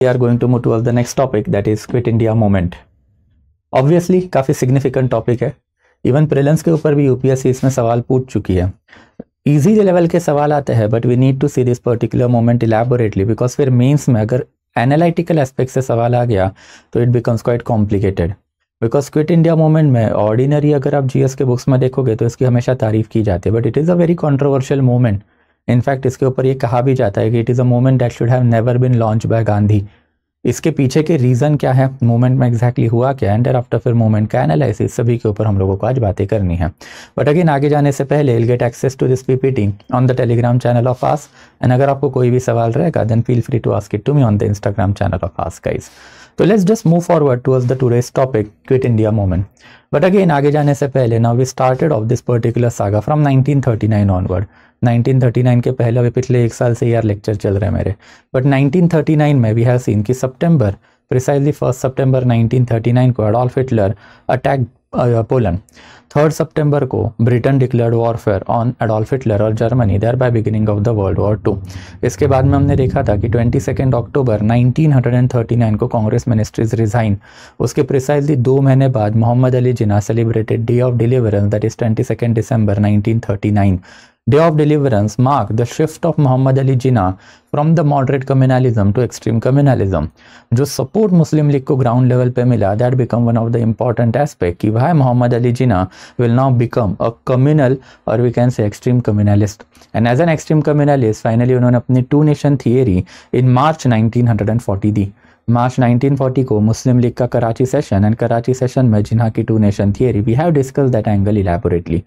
We are going to move towards the next topic, that is quit India movement. Obviously काफ़ी significant topic है, even prelims के ऊपर भी UPSC इसमें सवाल पूछ चुकी है। इजी लेवल के सवाल आते हैं, but we need to see this particular moment elaborately, because फिर मेंस में अगर एनालिटिकल एस्पेक्ट से सवाल आ गया तो it becomes quite complicated. Because quit India movement में ऑर्डिनरी अगर आप जीएस के बुक्स में देखोगे तो इसकी हमेशा तारीफ की जाती है, but it is a very controversial movement. In fact इसके ऊपर ये कहा भी जाता है कि it is a movement that should have never been launch by Gandhi. इसके पीछे के रीज़न क्या है, मूवमेंट में एग्जैक्टली हुआ क्या, एंड आफ्टर फिर मूवमेंट का एनालिसिस, सभी के ऊपर हम लोगों को आज बातें करनी है। बट अगेन आगे जाने से पहले will get access to this PPT on the Telegram channel of us, and अगर आपको कोई भी सवाल रहेगा then feel free to ask it to me on the Instagram channel of us guys. तो let's just move forward towards the today's topic quit India movement. But again आगे जाने से पहले now we started off this particular saga from 1939 onward. 1939 के पहले अभी पिछले एक साल से यार लेक्चर चल रहे हैं मेरे, बट 1939 में वी हैव सीन कि सितंबर प्रिसाइजली 1 सितंबर 1939 को एडोल्फ हिटलर अटैक पोलैंड। 3 सितंबर को Britain declared warfare on Adolf Hitler और Germany, there bye beginning of the world war 2। इसके बाद में हमने देखा था कि 22 अक्टूबर 1939 को कांग्रेस मिनिस्ट्रीज रिजाइन। उसके प्रिसाइजली 2 महीने बाद Mohammad Ali Jinnah celebrated day of deliverance, that is 22 December 1939। Day of Deliverance marked the shift of Muhammad Ali Jinnah from the moderate communalism to extreme communalism। जो सपोर्ट मुस्लिम लीग को ग्राउंड लेवल पे मिला, that become one of the important aspect कि भाई Mohammad Ali Jinnah will now become a communal और we can say extreme communalist. And as an extreme communalist finally उन्होंने अपनी 2 nation theory इन मार्च 1940 दी। मार्च 1940 को मुस्लिम लीग का Karachi session, and Karachi session में जिन्ना की 2 nation theory, we have discuss that angle elaborately.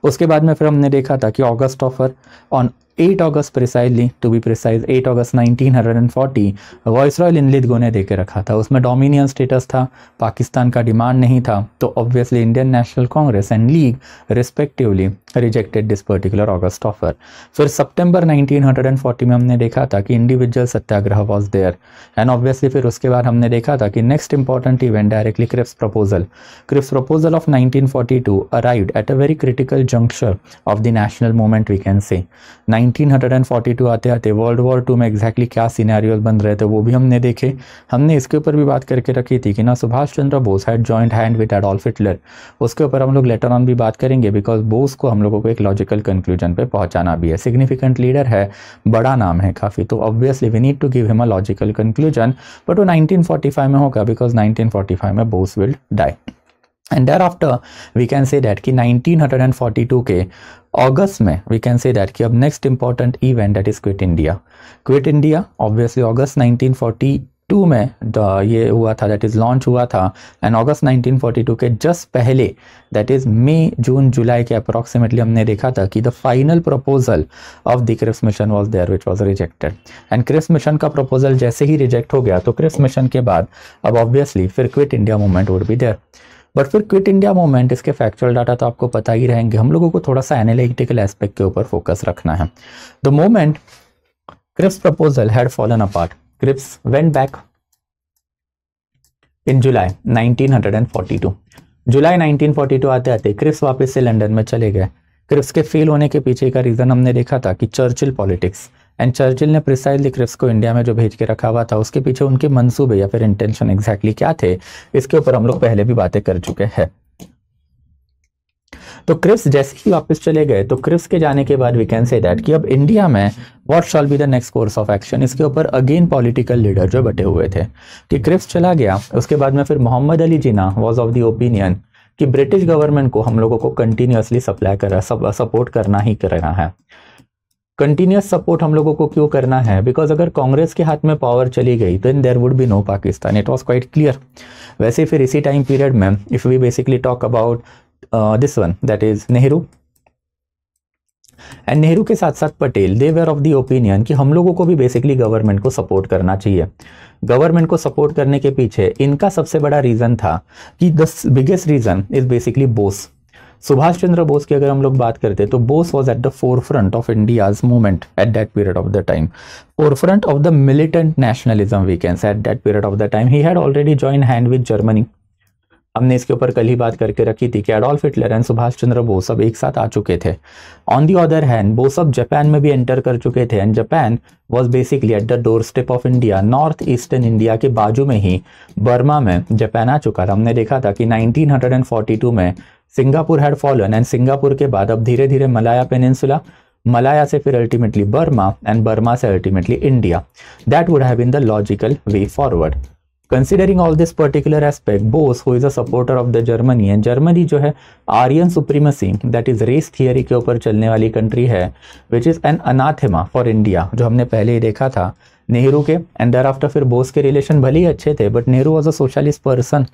उसके बाद में फिर हमने देखा था कि ऑगस्ट ऑफर ऑन 8 अगस्त प्रिसाइजली टू बी प्रिसाइज 8 अगस्त 1940 वाइसरॉय लिनलिथगो ने देके रखा था। उसमें डोमिनियन स्टेटस था, पाकिस्तान का डिमांड नहीं था, तो obviously Indian national Congress and League respectively rejected this particular August offer. फिर सितंबर 1940 में हमने देखा था कि individual satyagraha was there, and obviously फिर उसके बाद हमने देखा था कि next important event directly Cripps proposal of 1942 arrived at a very critical juncture of the national movement we can say. 1942 आते आते वर्ल्ड वॉर 2 में एग्जैक्टली क्या सिनेरियोज बन रहे थे वो भी हमने देखे। हमने इसके ऊपर भी बात करके रखी थी कि ना Subhash Chandra Bose had joint hand with Adolf Hitler. उसके ऊपर हम लोग लेटर ऑन भी बात करेंगे, बिकॉज बोस को हम लोगों को एक लॉजिकल कंक्लूजन पे पहुंचाना भी है। सिग्निफिकेंट लीडर है, बड़ा नाम है काफ़ी, तो obviously we need to give him a logical conclusion, but वो 1945 में होगा, बिकॉज 1945 में Bose will die. And thereafter we can say that कि 1942 के अगस्त में वी कैन से दैट कि अब next important event that is quit India obviously अगस्त 1942 में ये हुआ था, दैट इज लॉन्च हुआ था। एंड अगस्त 1942 के जस्ट पहले दैट इज मई जून जुलाई के अप्रॉक्सीमेटली हमने देखा था कि the final proposal of the Cripps mission was there which was rejected. And Cripps mission का प्रपोजल जैसे ही रिजेक्ट हो गया तो क्रिप्स मिशन के बाद अब ऑब्वियसली फिर Quit India movement would be there. But फिर क्विट इंडिया मूवमेंट, इसके फैक्चुअल डाटा तो आपको पता ही रहेंगे, हम लोगों को थोड़ा सा एनालिटिकल एस्पेक्ट के ऊपर फोकस रखना है। The moment Cripps proposal had fallen apart, Cripps went back in July 1942। जुलाई 1942 आते आते क्रिप्स वापस से लंदन में चले गए। क्रिप्स के फेल होने के पीछे का रीज़न हमने देखा था कि चर्चिल पॉलिटिक्स, एंड चर्चिल ने प्रिसाइजली क्रिप्स को इंडिया में जो भेज के रखा हुआ था उसके पीछे उनके मंसूबे या फिर इंटेंशन एग्जैक्टली क्या थे, इसके ऊपर हम लोग पहले भी बातें कर चुके हैं। तो क्रिप्स जैसे ही वापस चले गए तो क्रिप्स के जाने के बाद वी कैन से दैट कि अब इंडिया में what shall be the next course of action, इसके ऊपर अगेन पॉलिटिकल लीडर जो बटे हुए थे कि क्रिप्स चला गया। उसके बाद में फिर मोहम्मद अली जिन्ना वॉज ऑफ द ओपिनियन कि ब्रिटिश गवर्नमेंट को हम लोगों को कंटिन्यूसली सपोर्ट करना ही करना है। कंटिन्यूस सपोर्ट हम लोगों को क्यों करना है, बिकॉज अगर कांग्रेस के हाथ में पावर चली गई तो there would be no Pakistan, it was quite clear. वैसे फिर इसी टाइम पीरियड में if we basically talk about this one that is Nehru, and Nehru के साथ साथ Patel, they were of the opinion कि हम लोगों को भी बेसिकली गवर्नमेंट को सपोर्ट करना चाहिए। गवर्नमेंट को सपोर्ट करने के पीछे इनका सबसे बड़ा रीजन था कि the biggest reason is basically Bose. Subhash Chandra Bose की अगर हम लोग बात करते तो Bose was at the forefront of India's movement at that period of the time, forefront of the militant nationalism we can say at that period of the time. He had already join hand with Germany. हमने इसके ऊपर कल ही बात करके रखी थी कि Adolf Hitler and Subhash Chandra Bose सब एक साथ आ चुके थे। On the other hand Bose सब जापान में भी एंटर कर चुके थे and Japan was basically at the door step of India. North eastern India के बाजू में ही बर्मा में जापान आ चुका था। हमने देखा था कि 1942 में Singapore had fallen and Singapore के बाद अब धीरे धीरे मलाया पेनिनसुला, मलाया से फिर अल्टीमेटली बर्मा एंड बर्मा से ultimately India. That would have been the logical way forward. Considering all this particular aspect, Bose who is a supporter of the Germany, and Germany जो है Aryan supremacy that is race theory के ऊपर चलने वाली country है, which is an anathema for India, जो हमने पहले ही देखा था नेहरू के एंड देयर आफ्टर फिर बोस के रिलेशन भले ही अच्छे थे, but Nehru was a socialist person,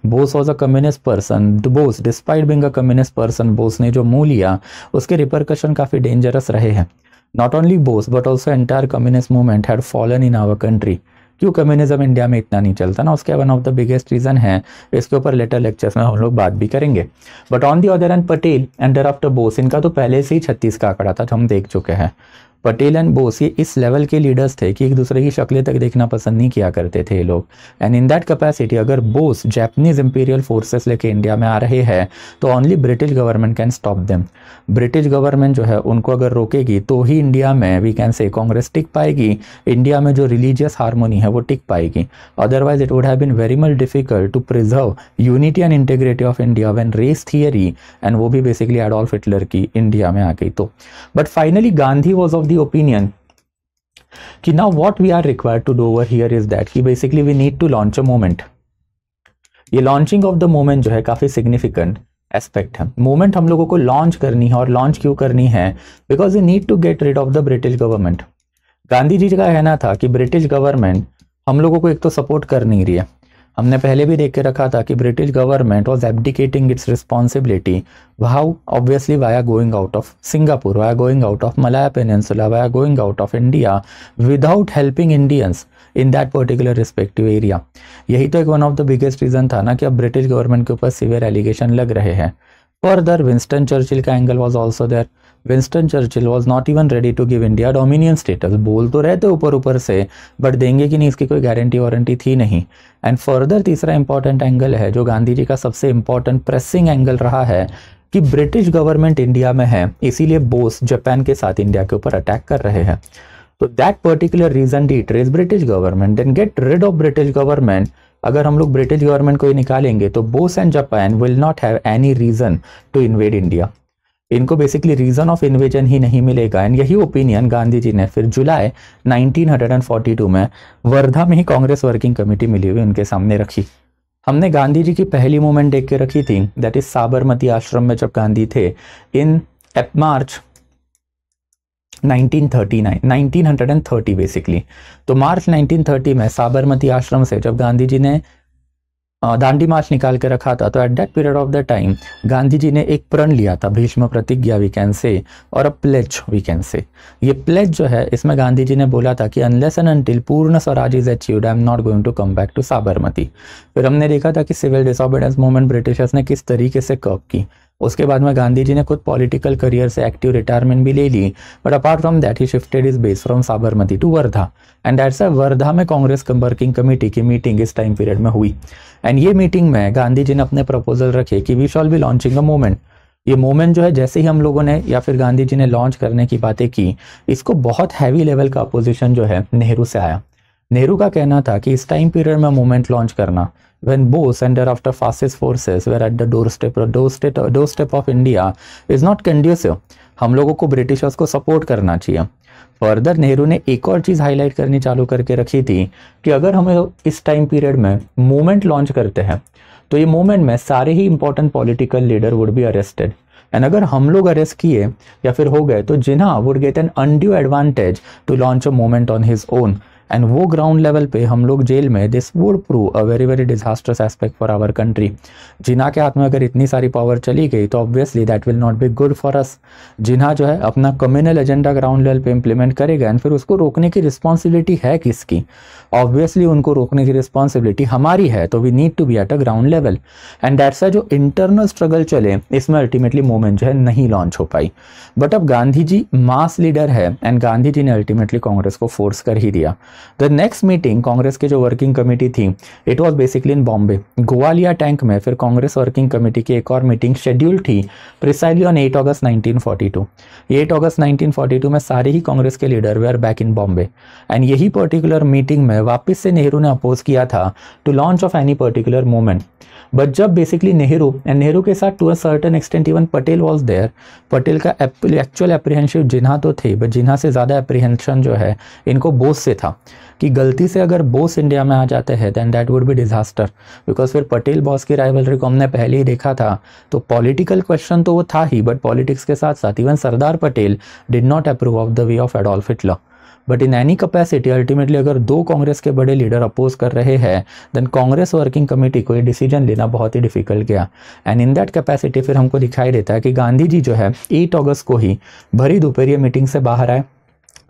Bose was a communist person. Bose despite being a communist person, Bose ने जो मुंह लिया उसके रिपरकशन काफ़ी डेंजरस रहे हैं। Not only Bose but also entire communist movement had fallen in our country. क्यों कम्युनिज्म इंडिया में इतना नहीं चलता ना, उसके one of the biggest reason है, इसके ऊपर लेटर लेक्चर्स में हम लोग बात भी करेंगे। But on the other hand Patel and thereafter Bose, इनका तो पहले से ही 36 का आंकड़ा था जो हम देख चुके हैं। पटेल एंड बोस ये इस लेवल के लीडर्स थे कि एक दूसरे की शक्लें तक देखना पसंद नहीं किया करते थे ये लोग। एंड इन दैट कैपेसिटी अगर बोस जैपनीज इंपीरियल फोर्सेस लेके इंडिया में आ रहे हैं तो only British government can stop them. British government जो है उनको अगर रोकेगी तो ही इंडिया में वी कैन से कांग्रेस टिक पाएगी, इंडिया में जो रिलीजियस हार्मोनी है वो टिक पाएगी। Otherwise it would have been very much difficult to preserve unity and integrity of India when race theory, and वो भी बेसिकली एडोल्फ हिटलर की इंडिया में आ गई तो। But finally Gandhi was of the opinion कि now what we are required to do over here is that कि basically we need to launch a movement। ये लॉन्चिंग ऑफ द मूवमेंट जो है काफी सिग्निफिकेंट एस्पेक्ट है। मूवमेंट हम लोगों को लॉन्च करनी है, और लॉन्च क्यों करनी है, because we need to get rid of the British government. Gandhi ji का कहना था कि ब्रिटिश गवर्नमेंट हम लोगों को एक तो सपोर्ट कर नहीं रही है। हमने पहले भी देख के रखा था कि British government was abdicating its responsibility, how obviously via going out of Singapore, via going out of Malaya peninsula, via going out of India without helping Indians in that particular respective area. यही तो एक one of the biggest reason था ना कि अब British government के ऊपर severe allegation लग रहे हैं। फर्दर विंस्टन चर्चिल का angle was also there. Winston Churchill was not even ready to give India dominion status. बोल तो रहते ऊपर ऊपर से, बट देंगे कि नहीं इसकी कोई गारंटी वारंटी थी नहीं। एंड फर्दर तीसरा इंपॉर्टेंट एंगल है जो गांधी जी का सबसे इंपॉर्टेंट प्रेसिंग एंगल रहा है कि ब्रिटिश गवर्नमेंट इंडिया में है, इसीलिए बोस जापान के साथ इंडिया के ऊपर अटैक कर रहे हैं। तो that particular reason distress British government, then get rid of British government. अगर हम लोग ब्रिटिश गवर्नमेंट को ही निकालेंगे तो Bose and Japan will not have any reason to invade India. इनको बेसिकली रीजन ऑफ इन्वेजन ही नहीं मिलेगा। एंड यही ओपिनियन गांधी जी ने फिर जुलाई 1942 में वर्धा में ही कांग्रेस वर्किंग कमेटी मिली हुई उनके सामने रखी। हमने गांधी जी की पहली मूवमेंट देख के रखी थी, दैट इज साबरमती आश्रम में जब गांधी थे इन मार्च 1930 बेसिकली। तो मार्च 1930 में साबरमती आश्रम से जब गांधी जी ने दांडी मार्च निकाल के रखा था, तो at that period of the time Gandhi ji ने एक प्रण लिया था, भीष्म प्रतिज्ञा वी कैन से, और अ प्लेज वी कैन से। ये प्लेज जो है इसमें गांधी जी ने बोला था कि unless and until Purna Swaraj is achieved I am not going to come back to Sabarmati. फिर हमने देखा था कि सिविल डिसोबीडियंस मूवमेंट ब्रिटिशर्स ने किस तरीके से कर्ब की। उसके बाद में गांधी जी ने खुद पॉलिटिकल करियर से एक्टिव रिटायरमेंट भी ले ली, but apart from that he shifted his base from Sabarmati to Wardha, and that's Wardha में कांग्रेस वर्किंग कमेटी की मीटिंग इस टाइम पीरियड में हुई। एंड ये मीटिंग में गांधी जी ने अपने प्रपोजल रखे कि we shall be launching a movement. ये मूवमेंट जो है जैसे ही हम लोगों ने या फिर गांधी जी ने लॉन्च करने की बातें की, इसको बहुत हैवी लेवल का अपोजिशन जो है नेहरू से आया। नेहरू का कहना था कि इस टाइम पीरियड में मूवमेंट लॉन्च करना when Bose and thereafter fascist forces were at the doorstep of India is not conducive। हम लोगों को ब्रिटिशर्स को सपोर्ट करना चाहिए। फर्दर नेहरू ने एक और चीज़ हाईलाइट करनी चालू करके रखी थी कि अगर हमें इस टाइम पीरियड में मूवमेंट लॉन्च करते हैं तो ये मूवमेंट में सारे ही important political leader would be arrested, and अगर हम लोग अरेस्ट किए या फिर हो गए तो Jinnah would get an undue advantage to launch a movement on his own, and वो ग्राउंड लेवल पे हम लोग जेल में, this would prove a very very disastrous aspect for our country. Jinnah के हाथ में अगर इतनी सारी पावर चली गई तो obviously that will not be good for us. जिन्हा जो है अपना कम्युनल एजेंडा ग्राउंड लेवल पे इंप्लीमेंट करेगा, एंड फिर उसको रोकने की रिस्पॉन्सिबिलिटी है किसकी? ऑब्वियसली उनको रोकने की रिस्पॉन्सिबिलिटी हमारी है, तो we need to be at a ground level. And that's जो इंटरनल स्ट्रगल चले इसमें अल्टीमेटली मूवमेंट जो है नहीं लॉन्च हो पाई। बट अब गांधी जी मास लीडर है, एंड गांधी जी ने अल्टीमेटली कांग्रेस को फोर्स कर ही दिया। द नेक्स्ट मीटिंग कांग्रेस की जो वर्किंग कमेटी थी, it was basically in Bombay, Gwalior tank में फिर कांग्रेस वर्किंग कमेटी की एक और मीटिंग शेड्यूल थी प्रिसाइजली ऑन 8 अगस्त 1942। 8 अगस्त 1942 में सारे ही कांग्रेस के leader they are back in Bombay, and यही पर्टिकुलर मीटिंग में वापस से नेहरू ने अपोज किया था to launch of any particular movement. But जब बेसिकली नेहरू के साथ to a certain extent even Patel was there, Patel का एक्चुअल एप्रीहेंशिव जिन्हा तो थे, बट जिन्हा से ज़्यादा एप्रीहेंशन जो है इनको बोस से था कि गलती से अगर बोस इंडिया में आ जाते हैं then that would be disaster, because फिर पटेल बॉस की राइवलरी को हमने पहले ही देखा था। तो पॉलिटिकल क्वेश्चन तो वो था ही, बट पॉलिटिक्स के साथ साथ even Sardar Patel did not approve of the way of Adolf Hitler. But in any capacity ultimately अगर दो कांग्रेस के बड़े लीडर अपोज कर रहे हैं देन कांग्रेस वर्किंग कमेटी को ये डिसीजन लेना बहुत ही डिफिकल्ट गया। एंड इन दैट कैपेसिटी फिर हमको दिखाई देता है कि गांधी जी जो है 8 अगस्त को ही भरी दोपहर मीटिंग से बाहर आए।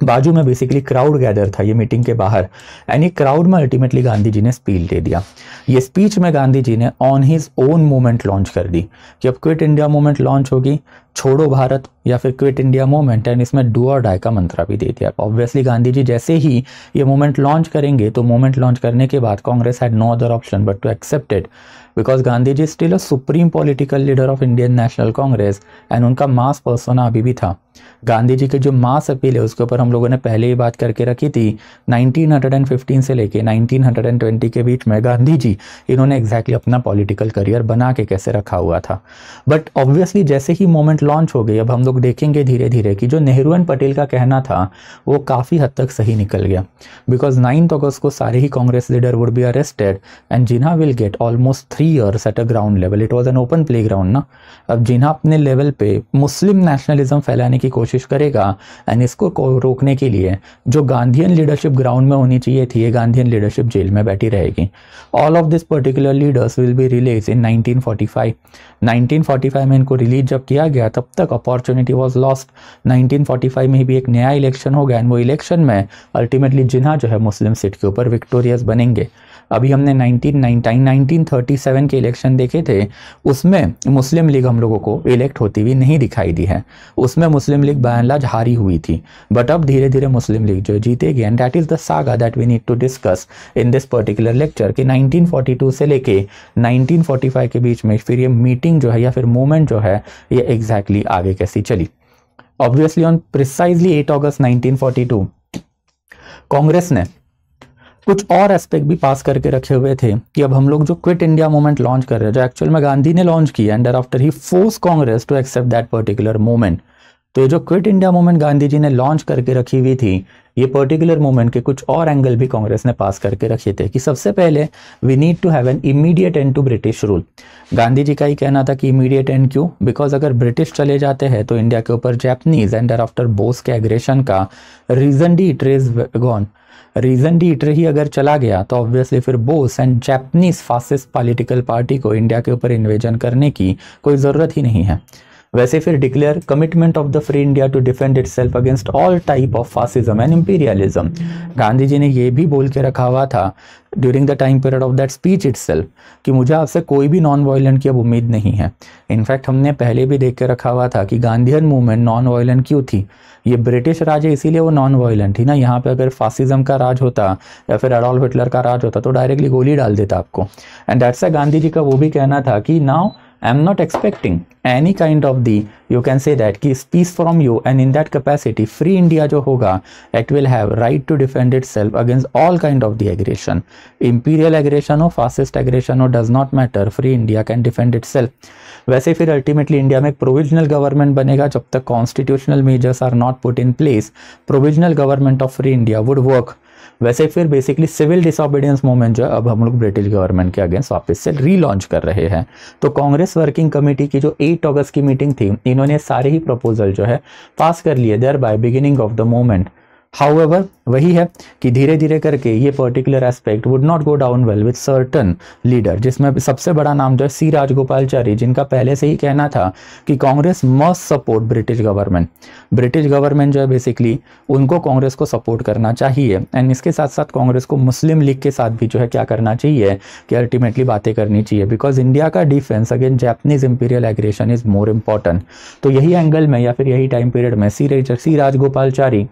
बाजू में बेसिकली क्राउड गैदर था ये मीटिंग के बाहर, एंड ये क्राउड में अल्टीमेटली गांधी जी ने स्पीच दे दिया। ये स्पीच में गांधी जी ने on his own movement launch कर दी कि अब क्विट इंडिया मूवमेंट लॉन्च होगी, छोड़ो भारत या फिर क्विट इंडिया मूवमेंट, एंड इसमें डू और डाई का मंत्रा भी दे दिया। ऑब्वियसली गांधी जी जैसे ही ये मूवमेंट लॉन्च करेंगे तो मूवमेंट लॉन्च करने के बाद Congress had no other option but to accept it, because Gandhi ji still a supreme political leader of Indian national Congress, and उनका मास पर्सोना अभी भी था। गांधी जी के जो मास अपील है उसके ऊपर हम लोगों ने पहले ही बात करके रखी थी। 1915 से लेके 1920 के बीच में गांधी जी इन्होंने एग्जैक्टली अपना पॉलिटिकल करियर बना के कैसे रखा हुआ था। बट ऑब्वियसली जैसे ही मोमेंट लॉन्च हो गई, अब हम लोग देखेंगे धीरे धीरे कि जो नेहरू एंड पटेल का कहना था वो काफ़ी हद तक सही निकल गया, बिकॉज 9 अगस्त को सारे ही Congress leader would be arrested and Jinnah will get almost 3 years at a ground level. It was an open playground ना। अब जिन्हा अपने लेवल पे मुस्लिम नेशनलिज्म फैलाने की कोशिश करेगा एंड इसको रोकने के लिए जो गांधीयन लीडरशिप ग्राउंड में होनी चाहिए थी, ये गांधीयन लीडरशिप जेल में बैठी रहेगी। All of this particular leaders will be release इन 1945। 1945 में इनको रिलीज जब किया गया तब तक अपॉर्चुनिटी वॉज लॉस्ट। 1945 में भी एक नया इलेक्शन हो गया एंड वो इलेक्शन में अल्टीमेटली जिन्हा जो है मुस्लिम सीट के ऊपर विक्टोरियस बनेंगे। अभी हमने 1937 के इलेक्शन देखे थे, उसमें मुस्लिम लीग हम लोगों को इलेक्ट होती हुई नहीं दिखाई दी है, उसमें मुस्लिम लीग बाय एंड लार्ज हारी हुई थी। बट अब धीरे धीरे मुस्लिम लीग जो जीतेगी, and that is the saga that we need to discuss in this particular lecture कि 1942 से लेके 1945 के बीच में फिर ये मीटिंग जो है या फिर मूवमेंट जो है ये एग्जैक्टली आगे कैसी चली। ऑब्वियसली ऑन प्रिसाइजली 8 अगस्त 1942 कांग्रेस ने कुछ और एस्पेक्ट भी पास करके रखे हुए थे कि अब हम लोग जो क्विट इंडिया मूवमेंट लॉन्च कर रहे हैं, जो एक्चुअल में गांधी ने लॉन्च किया, and after he force Congress to accept that particular movement. तो ये जो Quit India movement Gandhi ji ने लॉन्च करके रखी हुई थी, ये पर्टिकुलर मूवमेंट के कुछ और एंगल भी कांग्रेस ने पास करके रखे थे कि सबसे पहले we need to have an immediate end to British rule. Gandhi ji का ही कहना था कि इमीडिएट एंड क्यों, बिकॉज अगर ब्रिटिश चले जाते हैं तो इंडिया के ऊपर जैपनीज एंड आफ्टर बोस के एग्रेशन का reason d'etre is gone. Reason d'etre ही अगर चला गया तो ऑब्वियसली फिर Bose and Japanese fascist political party को इंडिया के ऊपर इन्वेजन करने की कोई ज़रूरत ही नहीं है। वैसे फिर declare commitment of the free India to defend itself against all type of fascism and imperialism. Gandhi ji ने ये भी बोल के रखा हुआ था during the time period of that speech itself कि मुझे आपसे कोई भी नॉन वायलेंट की अब उम्मीद नहीं है। इनफैक्ट हमने पहले भी देख के रखा हुआ था कि गांधीयन मूवमेंट नॉन वायलेंट क्यों थी, ये ब्रिटिश राज है इसीलिए वो नॉन वायलेंट थी ना। यहाँ पे अगर फासिज्म का राज होता या फिर एडोल्फ हिटलर का राज होता तो डायरेक्टली गोली डाल देता आपको। एंड दैट्स गांधी जी का वो भी कहना था कि now I am not expecting any kind of the you can say that कि speech from you, and in that capacity free India जो होगा it will have right to defend itself against all kind of the aggression. Imperial aggression हो, fascist aggression हो, does not matter, free India can defend itself. वैसे फिर ultimately India में एक provisional government बनेगा जब तक constitutional measures are not put in place, provisional government of free India would work. वैसे फिर बेसिकली सिविल डिसोबीडियंस मूवमेंट जो है अब हम लोग ब्रिटिश गवर्नमेंट के अगेंस्ट वापस से रीलॉन्च कर रहे हैं। तो कांग्रेस वर्किंग कमेटी की जो 8 अगस्त की मीटिंग थी, इन्होंने सारे ही प्रपोजल जो है पास कर लिए there bye beginning of the movement. However वही है कि धीरे धीरे करके ये particular aspect would not go down well with certain leader, जिसमें सबसे बड़ा नाम जो है सी राजगोपालचारी, जिनका पहले से ही कहना था कि Congress must support British government. British government जो है बेसिकली उनको कांग्रेस को सपोर्ट करना चाहिए, एंड इसके साथ साथ कांग्रेस को मुस्लिम लीग के साथ भी जो है क्या करना चाहिए कि अल्टीमेटली बातें करनी चाहिए, बिकॉज इंडिया का defence against Japanese imperial aggression is more important. तो यही एंगल में या फिर यही टाइम पीरियड में C Rajagopalachari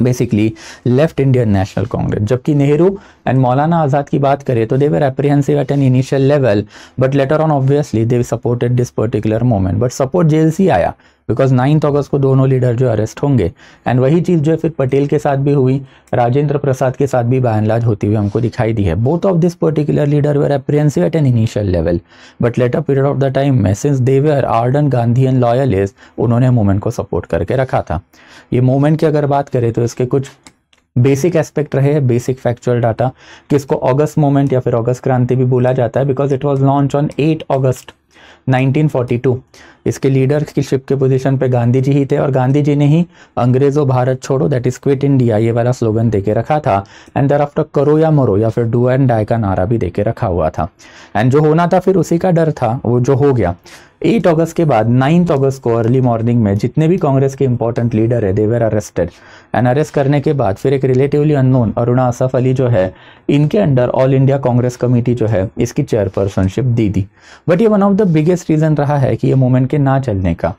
basically left Indian national Congress. जबकि नेहरू एंड मौलाना आज़ाद की बात करें तो they were apprehensive at an initial level, but later on obviously they supported this particular movement, but support jail से आया बिकॉज 9 अगस्त को दोनों लीडर जो अरेस्ट होंगे। एंड वही चीज़ जो है फिर पटेल के साथ भी हुई, राजेंद्र प्रसाद के साथ भी बाय एंड लार्ज होती हुई हमको दिखाई दी है। Both of this particular leader were apprehensive at an initial level, but later period of the time में since they were ardent Gandhian loyalist, उन्होंने मूवमेंट को सपोर्ट करके रखा था। ये मूवमेंट की अगर बात करें तो इसके कुछ बेसिक एस्पेक्ट रहे हैं, बेसिक फैक्चुअल डाटा कि इसको अगस्त मूवमेंट या फिर अगस्त क्रांति भी बोला जाता है because it was launch on 8 अगस्त 1942। इसके लीडरशिप के पोजीशन पे गांधी जी ही थे और गांधी जी ने ही अंग्रेजों भारत छोड़ो दैट इज क्विट इंडिया ये वाला स्लोगन देके रखा था। एंड देयर आफ्टर करो या मरो या फिर डू एंड डाई का नारा भी देके रखा हुआ था। एंड जो होना था फिर उसी का डर था, वो जो हो गया। 8 अगस्त के बाद 9 अगस्त को अर्ली मॉर्निंग में जितने भी कांग्रेस के इंपॉर्टेंट लीडर है they were arrested. And arrest करने के बाद फिर एक रिलेटिवली अननोन अरुणा असफ अली जो है, इनके under all India Congress committee जो है इसकी चेयरपर्सनशिप दी थी। बट ये one of the biggest reason रहा है कि ये मूवमेंट के ना चलने का।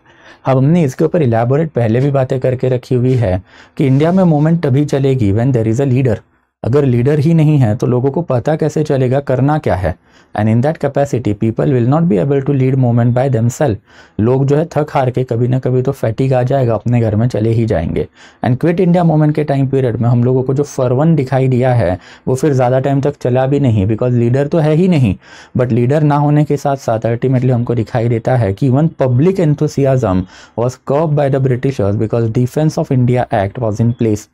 हमने इसके ऊपर इलेबोरेट पहले भी बातें करके रखी हुई है कि इंडिया में मूवमेंट तभी चलेगी when there is a leader. अगर लीडर ही नहीं है तो लोगों को पता कैसे चलेगा करना क्या है। And in that capacity people will not be able to lead movement by themselves. लोग जो है थक हार के कभी ना कभी तो फैटिग आ जाएगा, अपने घर में चले ही जाएंगे। एंड क्विट इंडिया मूवमेंट के टाइम पीरियड में हम लोगों को जो फरवन दिखाई दिया है वो फिर ज़्यादा टाइम तक चला भी नहीं बिकॉज लीडर तो है ही नहीं। बट लीडर ना होने के साथ साथ अल्टीमेटली हमको दिखाई देता है कि even public enthusiasm was curved by the Britishers because defence of India act was in place.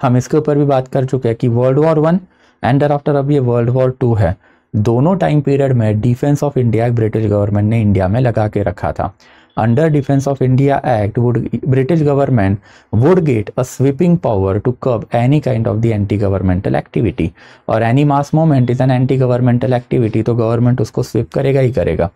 हम इसके ऊपर भी बात कर चुके हैं कि वर्ल्ड वॉर 1 एंड आफ्टर अब ये वर्ल्ड वॉर 2 है। दोनों टाइम पीरियड में defence of India British government ने इंडिया में लगा के रखा था। Under defence of India act British government would get a sweeping power to curb any kind of the anti governmental activity. और any mass movement is an anti governmental activity, तो government उसको sweep करेगा ही करेगा।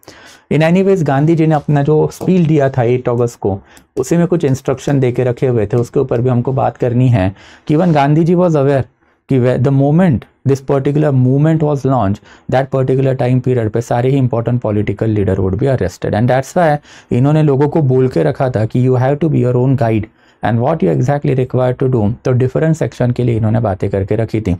इन anyways Gandhi ji ने अपना जो speech दिया था 8 अगस्त को, उसी में कुछ इंस्ट्रक्शन दे के रखे हुए थे, उसके ऊपर भी हमको बात करनी है कि even Gandhi ji was aware कि the moment this particular movement was launch that particular time period पे सारे ही important political leader would be arrested. And that's why इन्होंने लोगों को बोल के रखा था कि you have to be your own guide and what you exactly required to do. तो डिफरेंट सेक्शन के लिए इन्होंने बातें करके रखी थी।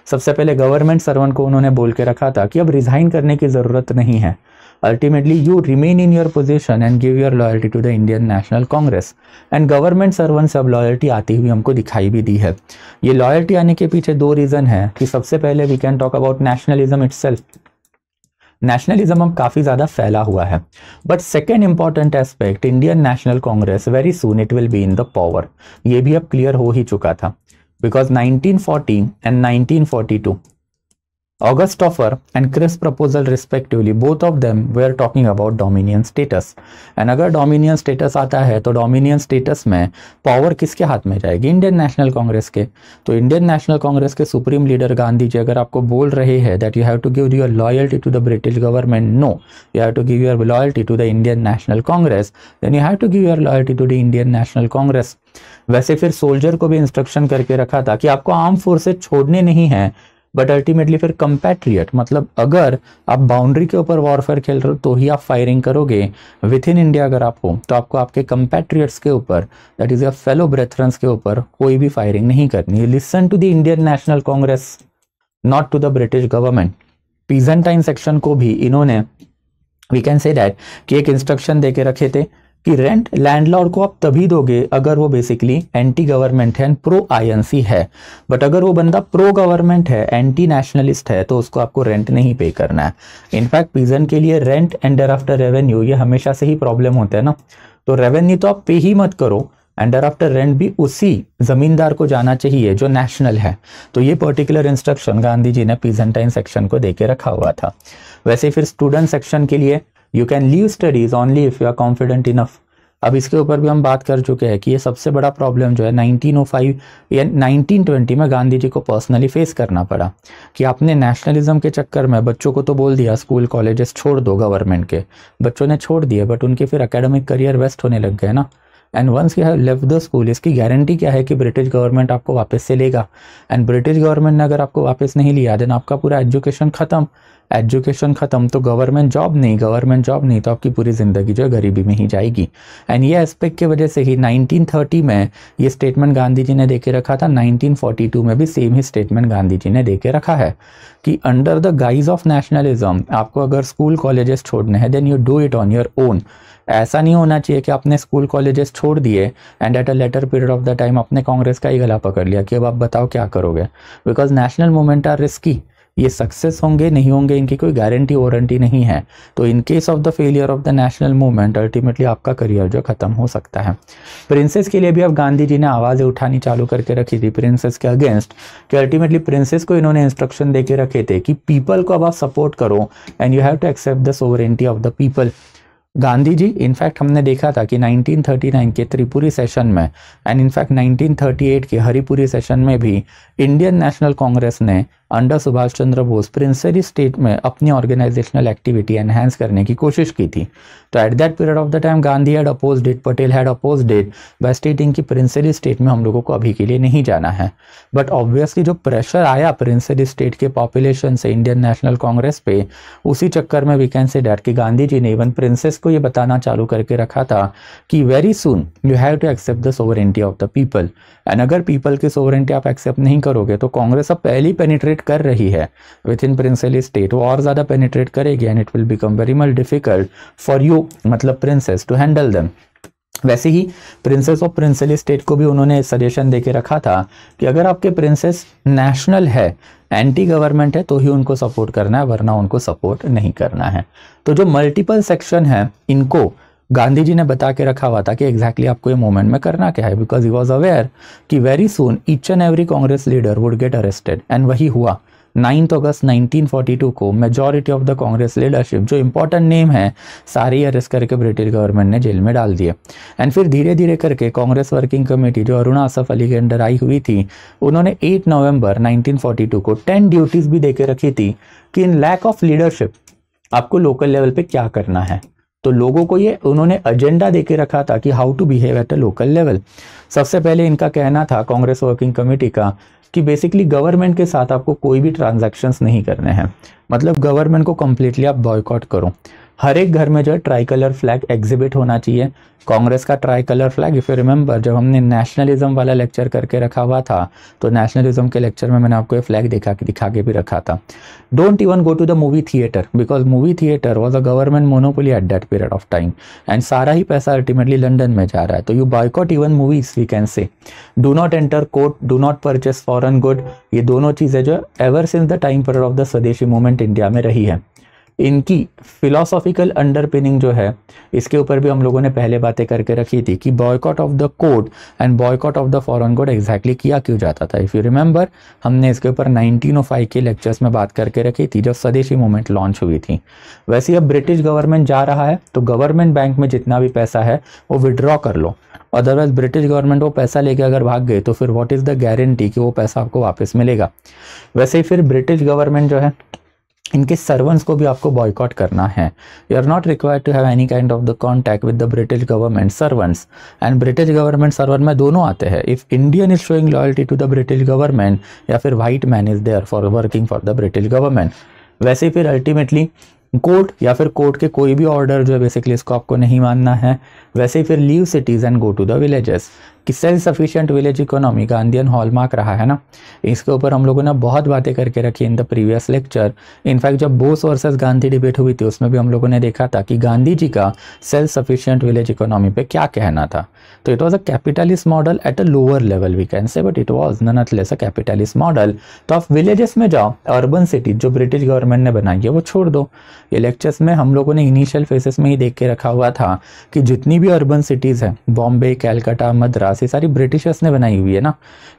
सबसे पहले गवर्नमेंट सर्वेंट को उन्होंने बोल के रखा था कि अब रिजाइन करने की ज़रूरत नहीं है, ultimately you remain in your position and give your loyalty to the Indian national Congress. And government servant से अब लॉयल्टी आती हुई हमको दिखाई भी दी है। ये लॉयल्टी आने के पीछे 2 रीज़न है कि सबसे पहले we can talk about nationalism itself. Nationalism अब काफ़ी ज़्यादा फैला हुआ है। But second important aspect, Indian national Congress very soon it will be in the power. ये भी अब क्लियर हो ही चुका था because 1940 and 1942 August offer and crisp proposal respectively, both of them were talking about dominion status. And अगर dominion status आता है तो dominion status में पावर किसके हाथ में जाएगी? इंडियन नेशनल कांग्रेस के। तो इंडियन नेशनल कांग्रेस के सुप्रीम लीडर गांधी जी अगर आपको बोल रहे हैं that you have to give your loyalty to the British government, no, you have to give your loyalty to the Indian National Congress, then you have to give your loyalty to the Indian National Congress. वैसे फिर soldier को भी instruction करके रखा था कि आपको arm forces छोड़ने नहीं है, बट अल्टीमेटली फिर कंपैट्रियट, मतलब अगर आप बाउंड्री के ऊपर वॉरफेयर खेल रहे हो तो ही आप फायरिंग करोगे। विद इन इंडिया अगर आप हो तो आपको आपके कंपैट्रियट्स के ऊपर, that is your fellow brethrens के ऊपर कोई भी फायरिंग नहीं करनी। Listen to the Indian national Congress, not to the British government. Peasantry section को भी इन्होंने वी कैन से दैट कि एक इंस्ट्रक्शन दे के रखे थे कि रेंट लैंडलॉर्ड को आप तभी दोगे अगर वो बेसिकली एंटी गवर्नमेंट है, प्रो आईएनसी है। बट अगर वो बंदा प्रो गवर्नमेंट है, एंटी नेशनलिस्ट है, तो उसको आपको रेंट नहीं पे करना है। इनफैक्ट पीजेंट के लिए rent and thereafter revenue ये हमेशा से ही प्रॉब्लम होता है ना, तो रेवेन्यू तो आप पे ही मत करो एंड देयर आफ्टर रेंट भी उसी जमींदार को जाना चाहिए जो नेशनल है। तो ये पर्टिकुलर इंस्ट्रक्शन गांधी जी ने पीजेंटाइन सेक्शन को देके रखा हुआ था। वैसे फिर स्टूडेंट सेक्शन के लिए you can leave studies only if you are confident enough. अब इसके ऊपर भी हम बात कर चुके हैं कि ये सबसे बड़ा प्रॉब्लम जो है 1905 या 1920 में गांधी जी को पर्सनली फेस करना पड़ा कि आपने नेशनलिज्म के चक्कर में बच्चों को तो बोल दिया स्कूल कॉलेजेस छोड़ दो गवर्नमेंट के, बच्चों ने छोड़ दिए बट उनके फिर एकेडमिक करियर वेस्ट होने लग गए ना। And once you have left the school, इसकी गारंटी क्या है कि ब्रिटिश गवर्नमेंट आपको वापस से लेगा। एंड ब्रिटिश गवर्नमेंट ने अगर आपको वापस नहीं लिया देन आपका पूरा एजुकेशन खत्म। एजुकेशन खत्म तो गवर्नमेंट जॉब नहीं तो आपकी पूरी ज़िंदगी जो है गरीबी में ही जाएगी। एंड ये एस्पेक्ट की वजह से ही 1930 में ये स्टेटमेंट गांधी जी ने दे के रखा था, 1942 में भी सेम ही स्टेटमेंट गांधी जी ने दे के रखा है कि under the guise of nationalism आपको अगर स्कूल कॉलेजेस छोड़ने हैं then you do it on your own. ऐसा नहीं होना चाहिए कि आपने स्कूल कॉलेजेस छोड़ दिए and at a letter period of the time आपने कांग्रेस का ही गला पकड़ लिया कि अब आप बताओ क्या करोगे, because national movement are risky, ये सक्सेस होंगे नहीं होंगे इनकी कोई गारंटी वारंटी नहीं है। तो in case of the failure of the national movement ultimately आपका करियर जो खत्म हो सकता है। प्रिंसेस के लिए भी अब गांधी जी ने आवाज़ें उठानी चालू करके रखी थी प्रिंसेस के अगेंस्ट, कि अल्टीमेटली प्रिंसेस को इन्होंने इंस्ट्रक्शन दे के रखे थे कि पीपल को अब आप सपोर्ट करो and you have to accept the sovereignty of the people. Gandhi ji in fact हमने देखा था कि 1939 के त्रिपुरी सेशन में एंड इनफैक्ट 1938 के हरिपुरी सेशन में भी इंडियन नेशनल कांग्रेस ने अंडर सुभाष चंद्र बोस प्रिंसेली स्टेट में अपनी ऑर्गेनाइजेशनल एक्टिविटी एनहांस करने की कोशिश की थी। तो at that period of the time Gandhi had opposed it, Patel had opposed it by स्टेटिंग कि प्रिंसेली स्टेट में हम लोगों को अभी के लिए नहीं जाना है। बट ऑब्वियसली जो प्रेशर आया प्रिंसेली स्टेट के पॉपुलेशन से इंडियन नेशनल कांग्रेस पे, उसी चक्कर में वी कैन से डैट कि गांधी जी ने इवन प्रिंसेस को ये बताना चालू करके रखा था कि very soon you have to accept the sovereignty of the people. And अगर पीपल की सोवरेंटी आप एक्सेप्ट नहीं करोगे तो कांग्रेस अब पहले ही पेनिट्रेट कर रही है विद इन प्रिंसेली स्टेट, वो और ज़्यादा पेनिट्रेट करेगी and it will become very much difficult for you मतलब प्रिंसेस टू हैंडल देम। वैसे ही प्रिंसेस ऑफ प्रिंसेली स्टेट को भी उन्होंने सजेशन देके रखा था कि अगर आपके प्रिंसेस नेशनल है, एंटी गवर्नमेंट है, तो ही उनको सपोर्ट करना है, वरना उनको सपोर्ट नहीं करना है। तो जो मल्टीपल सेक्शन है इनको गांधी जी ने बता के रखा हुआ था कि एग्जैक्टली आपको ये मूवमेंट में करना क्या है, बिकॉज ही वॉज अवेयर कि very soon each and every Congress leader would get arrested. And वही हुआ 9 अगस्त 1942 को majority of the Congress leadership जो इंपॉर्टेंट नेम है सारी अरेस्ट करके ब्रिटिश गवर्नमेंट ने जेल में डाल दिए। एंड फिर धीरे धीरे करके कांग्रेस वर्किंग कमेटी जो अरुणा असफ अली के अंडर आई हुई थी, उन्होंने 8 नवंबर 1942 को 10 ड्यूटीज भी देके रखी थी कि इन लैक ऑफ लीडरशिप आपको लोकल लेवल पे क्या करना है। तो लोगों को ये उन्होंने एजेंडा देके रखा था कि how to behave at a local level. सबसे पहले इनका कहना था कांग्रेस वर्किंग कमेटी का कि बेसिकली गवर्नमेंट के साथ आपको कोई भी ट्रांजैक्शंस नहीं करने हैं, मतलब गवर्नमेंट को कम्प्लीटली आप बॉयकॉट करो। हर एक घर में जो है ट्राई कलर फ्लैग एग्जिबिट होना चाहिए, कांग्रेस का try colour flag. If you remember जब हमने नेशनलिज्म वाला लेक्चर करके रखा हुआ था तो नेशनलिज्म के लेक्चर में मैंने आपको ये फ्लैग दिखा के भी रखा था। Don't even go to the movie theatre because movie theatre was a government monopoly at that period of time and सारा ही पैसा अल्टीमेटली लंदन में जा रहा है। तो you boycott even movies we can say. Do not enter court, do not purchase foreign good, ये दोनों चीज़ें जो ever since the time period of the swadeshi movement India में रही है। इनकी फिलोसॉफिकल अंडरपिनिंग जो है इसके ऊपर भी हम लोगों ने पहले बातें करके रखी थी कि boycott of the code and boycott of the foreign good exactly किया क्यों जाता था। इफ़ यू रिमेंबर हमने इसके ऊपर 1905 के लेक्चर्स में बात करके रखी थी जब स्वदेशी मूवमेंट लॉन्च हुई थी। वैसे अब ब्रिटिश गवर्नमेंट जा रहा है तो गवर्नमेंट बैंक में जितना भी पैसा है वो विड्रॉ कर लो, अदरवाइज ब्रिटिश गवर्नमेंट वो पैसा लेके अगर भाग गए तो फिर व्हाट इज़ द गारंटी कि वो पैसा आपको वापस मिलेगा। वैसे ही फिर ब्रिटिश गवर्नमेंट जो है इनके सर्वेंट्स को भी आपको बॉयकॉट करना है। You are not required to have any kind of the contact with the British government servants and British government servant में दोनों आते हैं। If Indian is showing loyalty to the British government या फिर white man is there for working for the British government. वैसे फिर ultimately court या फिर कोर्ट के कोई भी ऑर्डर जो है बेसिकली इसको आपको नहीं मानना है। वैसे ही फिर leave cities and go to the villages कि self sufficient village economy Gandhian hallmark रहा है ना, इसके ऊपर हम लोगों ने बहुत बातें करके रखी in the previous lecture. In fact जब बोस वर्सेस गांधी डिबेट हुई थी उसमें भी हम लोगों ने देखा था कि गांधी जी का सेल्फ सफिशिएंट विलेज इकोनॉमी पे क्या कहना था। तो it was a capitalist model at a lower level we can say, but it was nonetheless a capitalist model. तो आप विलेजेस में जाओ, अर्बन सिटी जो ब्रिटिश गवर्नमेंट ने बनाई है वो छोड़ दो। ये लेक्चर्स में हम लोगों ने इनिशियल फेसेस में ही देख के रखा हुआ था कि जितनी भी अर्बन सिटीज़ हैं, बॉम्बे, कैलकाटा, मद्रास, ये सारी ब्रिटिशर्स ने बनाई हुई है ना।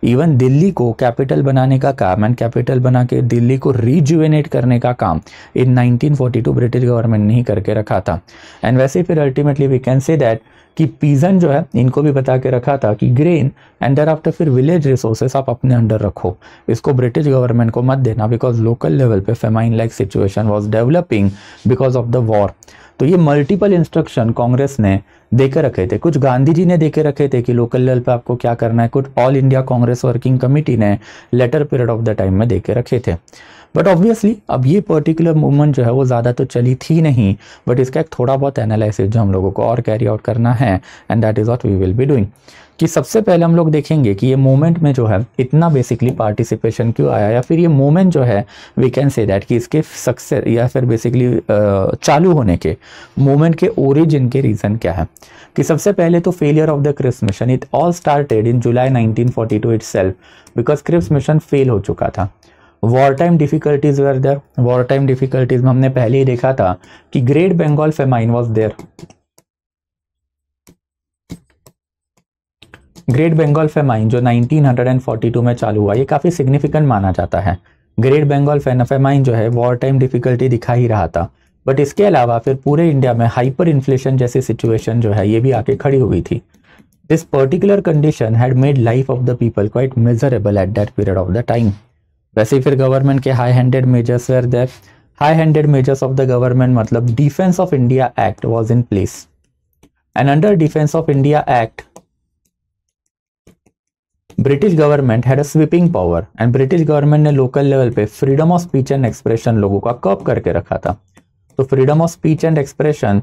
इवन दिल्ली को कैपिटल बनाने का काम एंड कैपिटल बना के दिल्ली को रिजुवेनेट करने का काम इन 1942 ब्रिटिश गवर्नमेंट ने ही करके रखा था। एंड वैसे फिर ultimately we can say that कि पीजन जो है इनको भी बता के रखा था कि ग्रेन एंड देयर आफ्टर फिर विलेज रिसोर्सेस आप अपने अंडर रखो, इसको ब्रिटिश गवर्नमेंट को मत देना बिकॉज लोकल लेवल पे famine like situation was developing because of the war. तो ये मल्टीपल इंस्ट्रक्शन कांग्रेस ने देकर रखे थे, कुछ गांधी जी ने देके रखे थे कि लोकल लेवल पे आपको क्या करना है, कुछ all India Congress working committee ने later period of the time में देके रखे थे। बट ऑब्वियसली अब ये पर्टिकुलर मूवमेंट जो है वो ज़्यादा तो चली थी नहीं, बट इसका एक थोड़ा बहुत एनालिसिस जो हम लोगों को और कैरी आउट करना है, and that is what we will be doing. कि सबसे पहले हम लोग देखेंगे कि ये मूवमेंट में जो है इतना बेसिकली पार्टिसिपेशन क्यों आया, या फिर ये मूवमेंट जो है वी कैन से दैट कि इसके सक्सेस या फिर बेसिकली चालू होने के मूवमेंट के ओरिजिन के रीज़न क्या है। कि सबसे पहले तो failure of the Cripps mission, it all started in July 1942 itself, because Cripps mission fail हो चुका था। War time difficulties were there, war time difficulties में हमने पहले ही देखा था कि great Bengal famine was there. Great Bengal famine जो 1942 में चालू हुआ, ये काफ़ी सिग्निफिकेंट माना जाता है। ग्रेट बंगाल फेमाइन जो है वॉर टाइम डिफिकल्टी दिखा ही रहा था, बट इसके अलावा फिर पूरे इंडिया में हाइपर इन्फ्लेशन जैसी सिचुएशन जो है ये भी आके खड़ी हुई थी। This particular condition had made life of the people quite miserable at that period of the time. वैसे ही फिर गवर्नमेंट के high handed measures were there. High handed measures of the government मतलब defence of India act was in place, and under defence of India act British government had a sweeping power, and British government ने local level पे freedom of speech and expression लोगों का कर्ब करके रखा था। तो freedom of speech and expression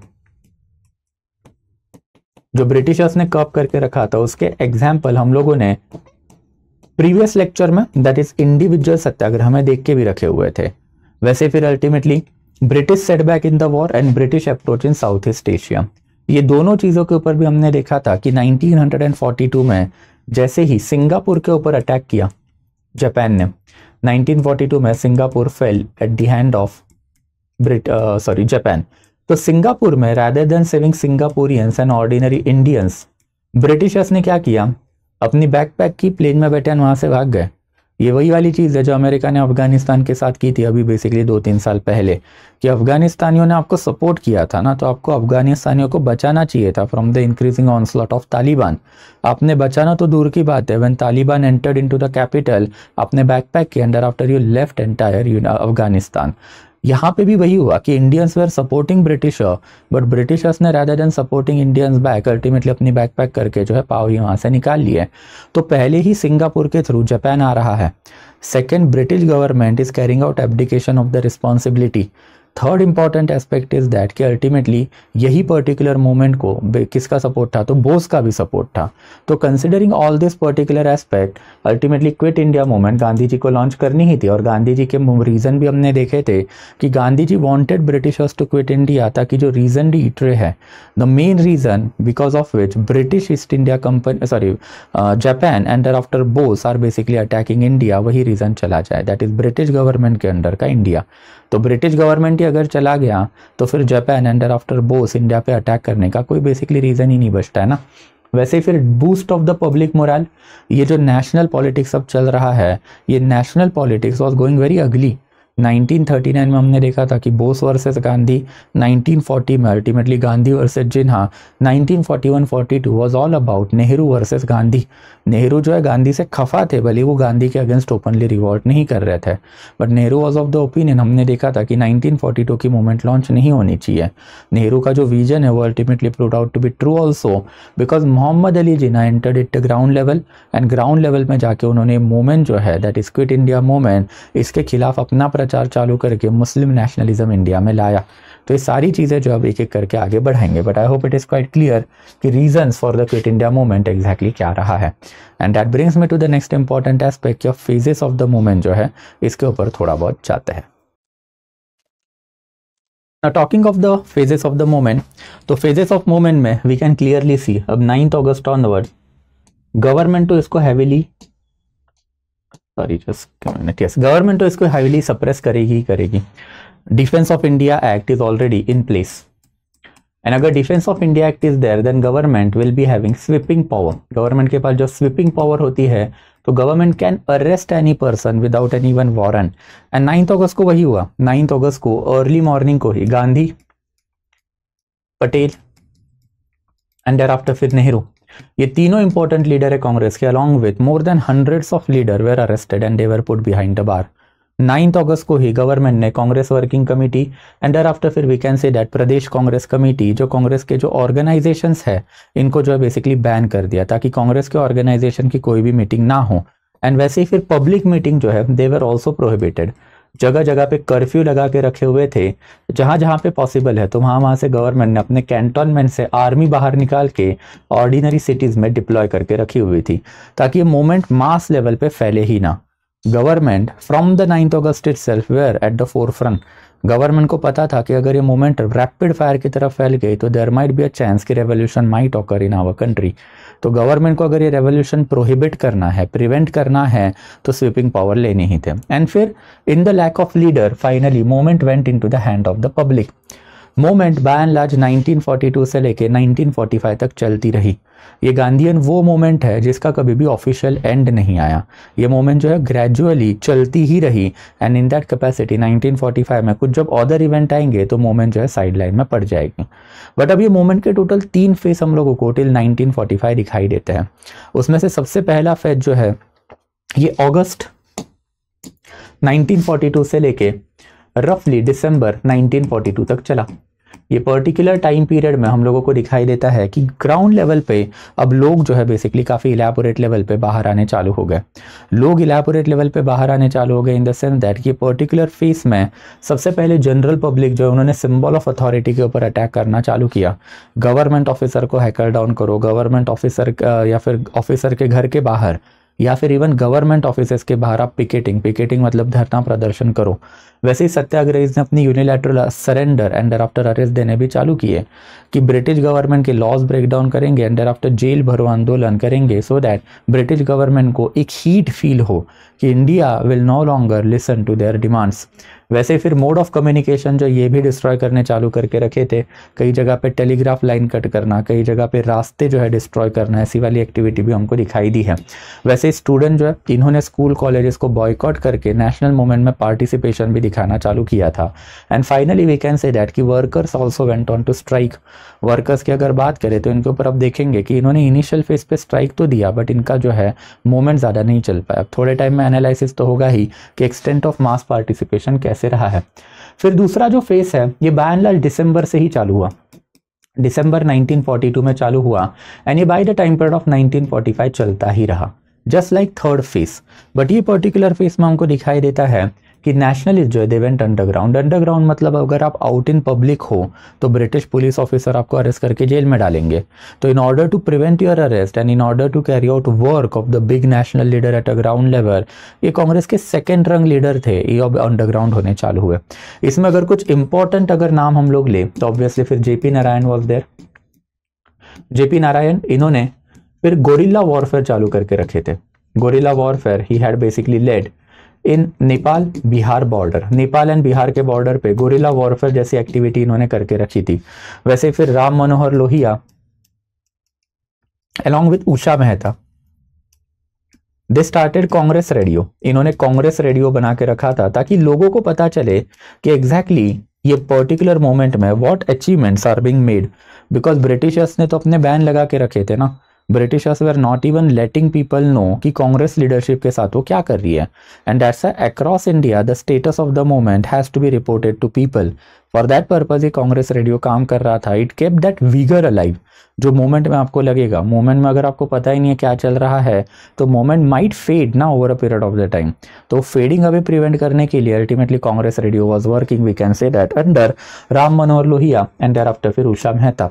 जो Britishers ने कर्ब करके रखा था उसके एग्जाम्पल हम लोगों ने प्रीवियस लेक्चर में दैट इज इंडिविजुअल सत्याग्रह में देख के भी रखे हुए थे। वैसे फिर ultimately British setback in the war and British approach in south east Asia, ये दोनों चीजों के ऊपर भी हमने देखा था कि 1942 में जैसे ही सिंगापुर के ऊपर अटैक किया जापान ने, 1942 में Singapore fail at the hand of Japan. तो सिंगापुर में rather than saving सिंगापुरियंस and ordinary Indians, Britishers ने क्या किया, अपनी बैकपैक की, प्लेन में बैठे वहां से भाग गए। ये वही वाली चीज़ है जो अमेरिका ने अफगानिस्तान के साथ की थी अभी बेसिकली 2-3 साल पहले, कि अफगानिस्तानियों ने आपको सपोर्ट किया था ना, तो आपको अफगानिस्तानियों को बचाना चाहिए था from the increasing onslaught of Taliban. आपने बचाना तो दूर की बात है, when Taliban entered into the capital आपने बैकपैक के under after you left entire Afghanistan. यहाँ पे भी वही हुआ कि Indians were supporting Britisher, but Britishers ने rather than supporting Indians back ultimately अपनी बैकपैक करके जो है पाव ही वहाँ से निकाल लिए। तो पहले ही सिंगापुर के थ्रू जापान आ रहा है। Second, British government is carrying out abdication of the responsibility. Third important aspect is that कि अल्टीमेटली यही पर्टिकुलर मूवमेंट को किसका सपोर्ट था, तो बोस का भी सपोर्ट था। तो considering all this particular aspect ultimately quit India movement Gandhi ji को लॉन्च करनी ही थी। और गांधी जी के रीजन भी हमने देखे थे कि Gandhi ji wanted britishers to quit India, ताकि जो रीजन डी इटरे है, the main reason because of which British East India Company Japan and after Bose are basically attacking India, वही रीजन चला जाए, दैट इज ब्रिटिश गवर्नमेंट के अंडर का India. तो British government ही अगर चला गया तो फिर Japan and after Bose India पे अटैक करने का कोई बेसिकली रीजन ही नहीं बचता है ना। वैसे फिर boost of the public moral, ये जो नेशनल पॉलिटिक्स अब चल रहा है, ये national politics was going very ugly. 1939 में हमने देखा था कि बोस वर्सेस गांधी, 1940 में अल्टीमेटली गांधी वर्सेस जिन्हा, 1941-42 was all about Nehru versus Gandhi. Nehru जो है गांधी से खफा थे, भले वो गांधी के अगेंस्ट ओपनली रिवॉल्ट नहीं कर रहे थे, but Nehru was of the opinion, हमने देखा था कि 1942 की मूवमेंट लॉन्च नहीं होनी चाहिए। नेहरू का जो विजन है वो ultimately proved out to be true also, because Mohammad Ali Jinnah entered it ground level, and ground level में जाके उन्होंने मूवमेंट जो है that is quit India movement, इसके खिलाफ अपना प्रचार चालू करके मुस्लिम नेशनलिज्म इंडिया में लाया। तो ये सारी चीज़ें जो अब एक एक करके आगे बढ़ाएंगे, but I hope it is quite clear कि reasons for the quit India movement exactly क्या रहा है। And that brings me to the next important aspect of phases of the movement जो है, इसके ऊपर थोड़ा बहुत जाते हैं। Now talking of the phases of the movement, तो phases of movement में we can clearly see अब 9 अगस्त onwards गवर्नमेंट तो इसको हैवीली गवर्नमेंट तो इसको हैवीली सप्रेस करेगी ही करेगी। Defence of India act is already in place, and अगर defence of India act is there then government will be having sweeping power. Government के पास जो स्वीपिंग पावर होती है, तो government can arrest any person without any one warrant. And 9 अगस्त को वही हुआ। 9 अगस्त को अर्ली मॉर्निंग को ही Gandhi, Patel and thereafter फिर नेहरू, ये तीनों इंपॉर्टेंट लीडर है कांग्रेस के, along with more than hundreds of leader were arrested and they were put behind the bar. 9 अगस्त को ही गवर्नमेंट ने Congress working committee and thereafter फिर we can say that Pradesh Congress committee, जो कांग्रेस के जो ऑर्गेनाइजेशंस है इनको जो है बेसिकली बैन कर दिया, ताकि कांग्रेस के ऑर्गेनाइजेशन की कोई भी मीटिंग ना हो। एंड वैसे ही फिर पब्लिक मीटिंग जो है दे वर ऑल्सो प्रोहिबिटेड। जगह जगह पे कर्फ्यू लगा के रखे हुए थे, जहां जहां पे पॉसिबल है तो वहां से गवर्नमेंट ने अपने कैंटोनमेंट से आर्मी बाहर निकाल के ऑर्डिनरी सिटीज में डिप्लॉय करके रखी हुई थी, ताकि ये मूवमेंट मास लेवल पे फैले ही ना। Government from the 9th August itself were at the forefront. Government को पता था कि अगर ये मूवमेंट रैपिड फायर की तरफ फैल गई तो there might be a chance कि revolution might occur in our country. तो गवर्नमेंट को अगर ये रेवोल्यूशन प्रोहिबिट करना है, प्रिवेंट करना है, तो स्वीपिंग पावर लेनी ही थे। एंड फिर in the lack of leader finally movement went into the hand of the public. Movement by and large 1942 से लेके 1945 तक चलती रही। ये गांधीयन वो मोमेंट है जिसका कभी भी ऑफिशियल एंड नहीं आया। ये मोमेंट जो है ग्रेजुअली चलती ही रही, एंड इन दैट कैपेसिटी 1945 में कुछ जब अदर इवेंट आएंगे तो मोमेंट जो है साइड लाइन में पड़ जाएगी। बट अब ये मोमेंट के टोटल 3 फेज हम लोगों को टिल 1945 दिखाई देते हैं। उसमें से सबसे पहला फेज जो है ये अगस्त 1942 से लेके रफली दिसंबर 1942 तक चला। ये पर्टिकुलर टाइम पीरियड में हम लोगों को दिखाई देता है कि ग्राउंड लेवल पे अब लोग जो है बेसिकली काफ़ी इलेबोरेट लेवल पे बाहर आने चालू हो गए। लोग इलेबोरेट लेवल पे बाहर आने चालू हो गए इन द सेंस दैट ये पर्टिकुलर फेस में सबसे पहले जनरल पब्लिक जो है उन्होंने सिंबल ऑफ अथॉरिटी के ऊपर अटैक करना चालू किया। गवर्नमेंट ऑफिसर को हैकर डाउन करो, गवर्नमेंट ऑफिसर या फिर ऑफिसर के घर के बाहर या फिर इवन गवर्नमेंट ऑफिसेस के बाहर आप पिकेटिंग मतलब धरना प्रदर्शन करो। वैसे ही सत्याग्रहीज ने अपनी unilateral surrender and after arrest देने भी चालू किए कि ब्रिटिश गवर्नमेंट के लॉज ब्रेक डाउन करेंगे एंड आफ्टर जेल भरो आंदोलन करेंगे, सो दैट ब्रिटिश गवर्नमेंट को एक हीट फील हो कि India will no longer listen to their demands. वैसे फिर मोड ऑफ कम्युनिकेशन जो ये भी डिस्ट्रॉय करने चालू करके रखे थे। कई जगह पे टेलीग्राफ लाइन कट करना, कई जगह पे रास्ते जो है डिस्ट्रॉय करना, ऐसी वाली एक्टिविटी भी हमको दिखाई दी है। वैसे स्टूडेंट जो है इन्होंने स्कूल कॉलेजेस को बॉयकॉट करके नेशनल मूवमेंट में पार्टिसिपेशन भी दिखाना चालू किया था। And finally we can say that कि workers also went on to strike. Workers की अगर बात करें तो इनके ऊपर अब देखेंगे कि इन्होंने इनिशियल फेज पे स्ट्राइक तो दिया बट इनका जो है मूवमेंट ज़्यादा नहीं चल पाया। थोड़े टाइम में एनालिसिस तो होगा ही कि एक्सटेंट ऑफ मास पार्टिसिपेशन कैसे रहा है। फिर दूसरा जो फेस है ये बाय एंड लार्ज दिसंबर से ही चालू हुआ। दिसंबर 1942 में चालू हुआ एंड ये by the time period of 1945 चलता ही रहा, just like third phase. But ये पर्टिकुलर फेस में हमको दिखाई देता है कि नेशनलिस्ट जो है दे वेंट अंडरग्राउंड। अंडरग्राउंड मतलब अगर आप आउट इन पब्लिक हो तो ब्रिटिश पुलिस ऑफिसर आपको अरेस्ट करके जेल में डालेंगे। तो in order to prevent your arrest and in order to carry out work of the big national leader at a ground level, ये कांग्रेस के second रंग लीडर थे, ये अब अंडरग्राउंड होने चालू हुए। इसमें अगर कुछ इंपॉर्टेंट अगर नाम हम लोग ले तो ऑब्वियसली फिर JP Narayan was there. JP Narayan इन्होंने फिर गोरिल्ला वॉरफेयर चालू करके रखे थे। गोरिल्ला वॉरफेयर ही had basically led in Nepal Bihar border. Nepal and Bihar के बॉर्डर पे गोरिल्ला वॉरफेयर जैसी एक्टिविटी इन्होंने करके रखी थी। वैसे फिर Ram Manohar Lohia along with Usha Mehta they started Congress radio. इन्होंने कांग्रेस रेडियो बना के रखा था ताकि लोगों को पता चले कि एग्जैक्टली ये पर्टिकुलर मोमेंट में what achievements are being made, because Britishers ने तो अपने बैन लगा के रखे थे ना। Britishers were not even letting people know कि कांग्रेस लीडरशिप के साथ वो क्या कर रही है। And that's across India the status of the movement has to be reported to people. For that purpose ये कांग्रेस रेडियो काम कर रहा था। It kept that vigour alive. जो मोमेंट में आपको लगेगा, मोमेंट में अगर आपको पता ही नहीं है क्या चल रहा है तो मोमेंट माइट फेड ना over a period of the time. तो फेडिंग अभी प्रिवेंट करने के लिए ultimately Congress radio was working, we can say that, under Ram Manohar Lohia and thereafter फिर उषा मेहता।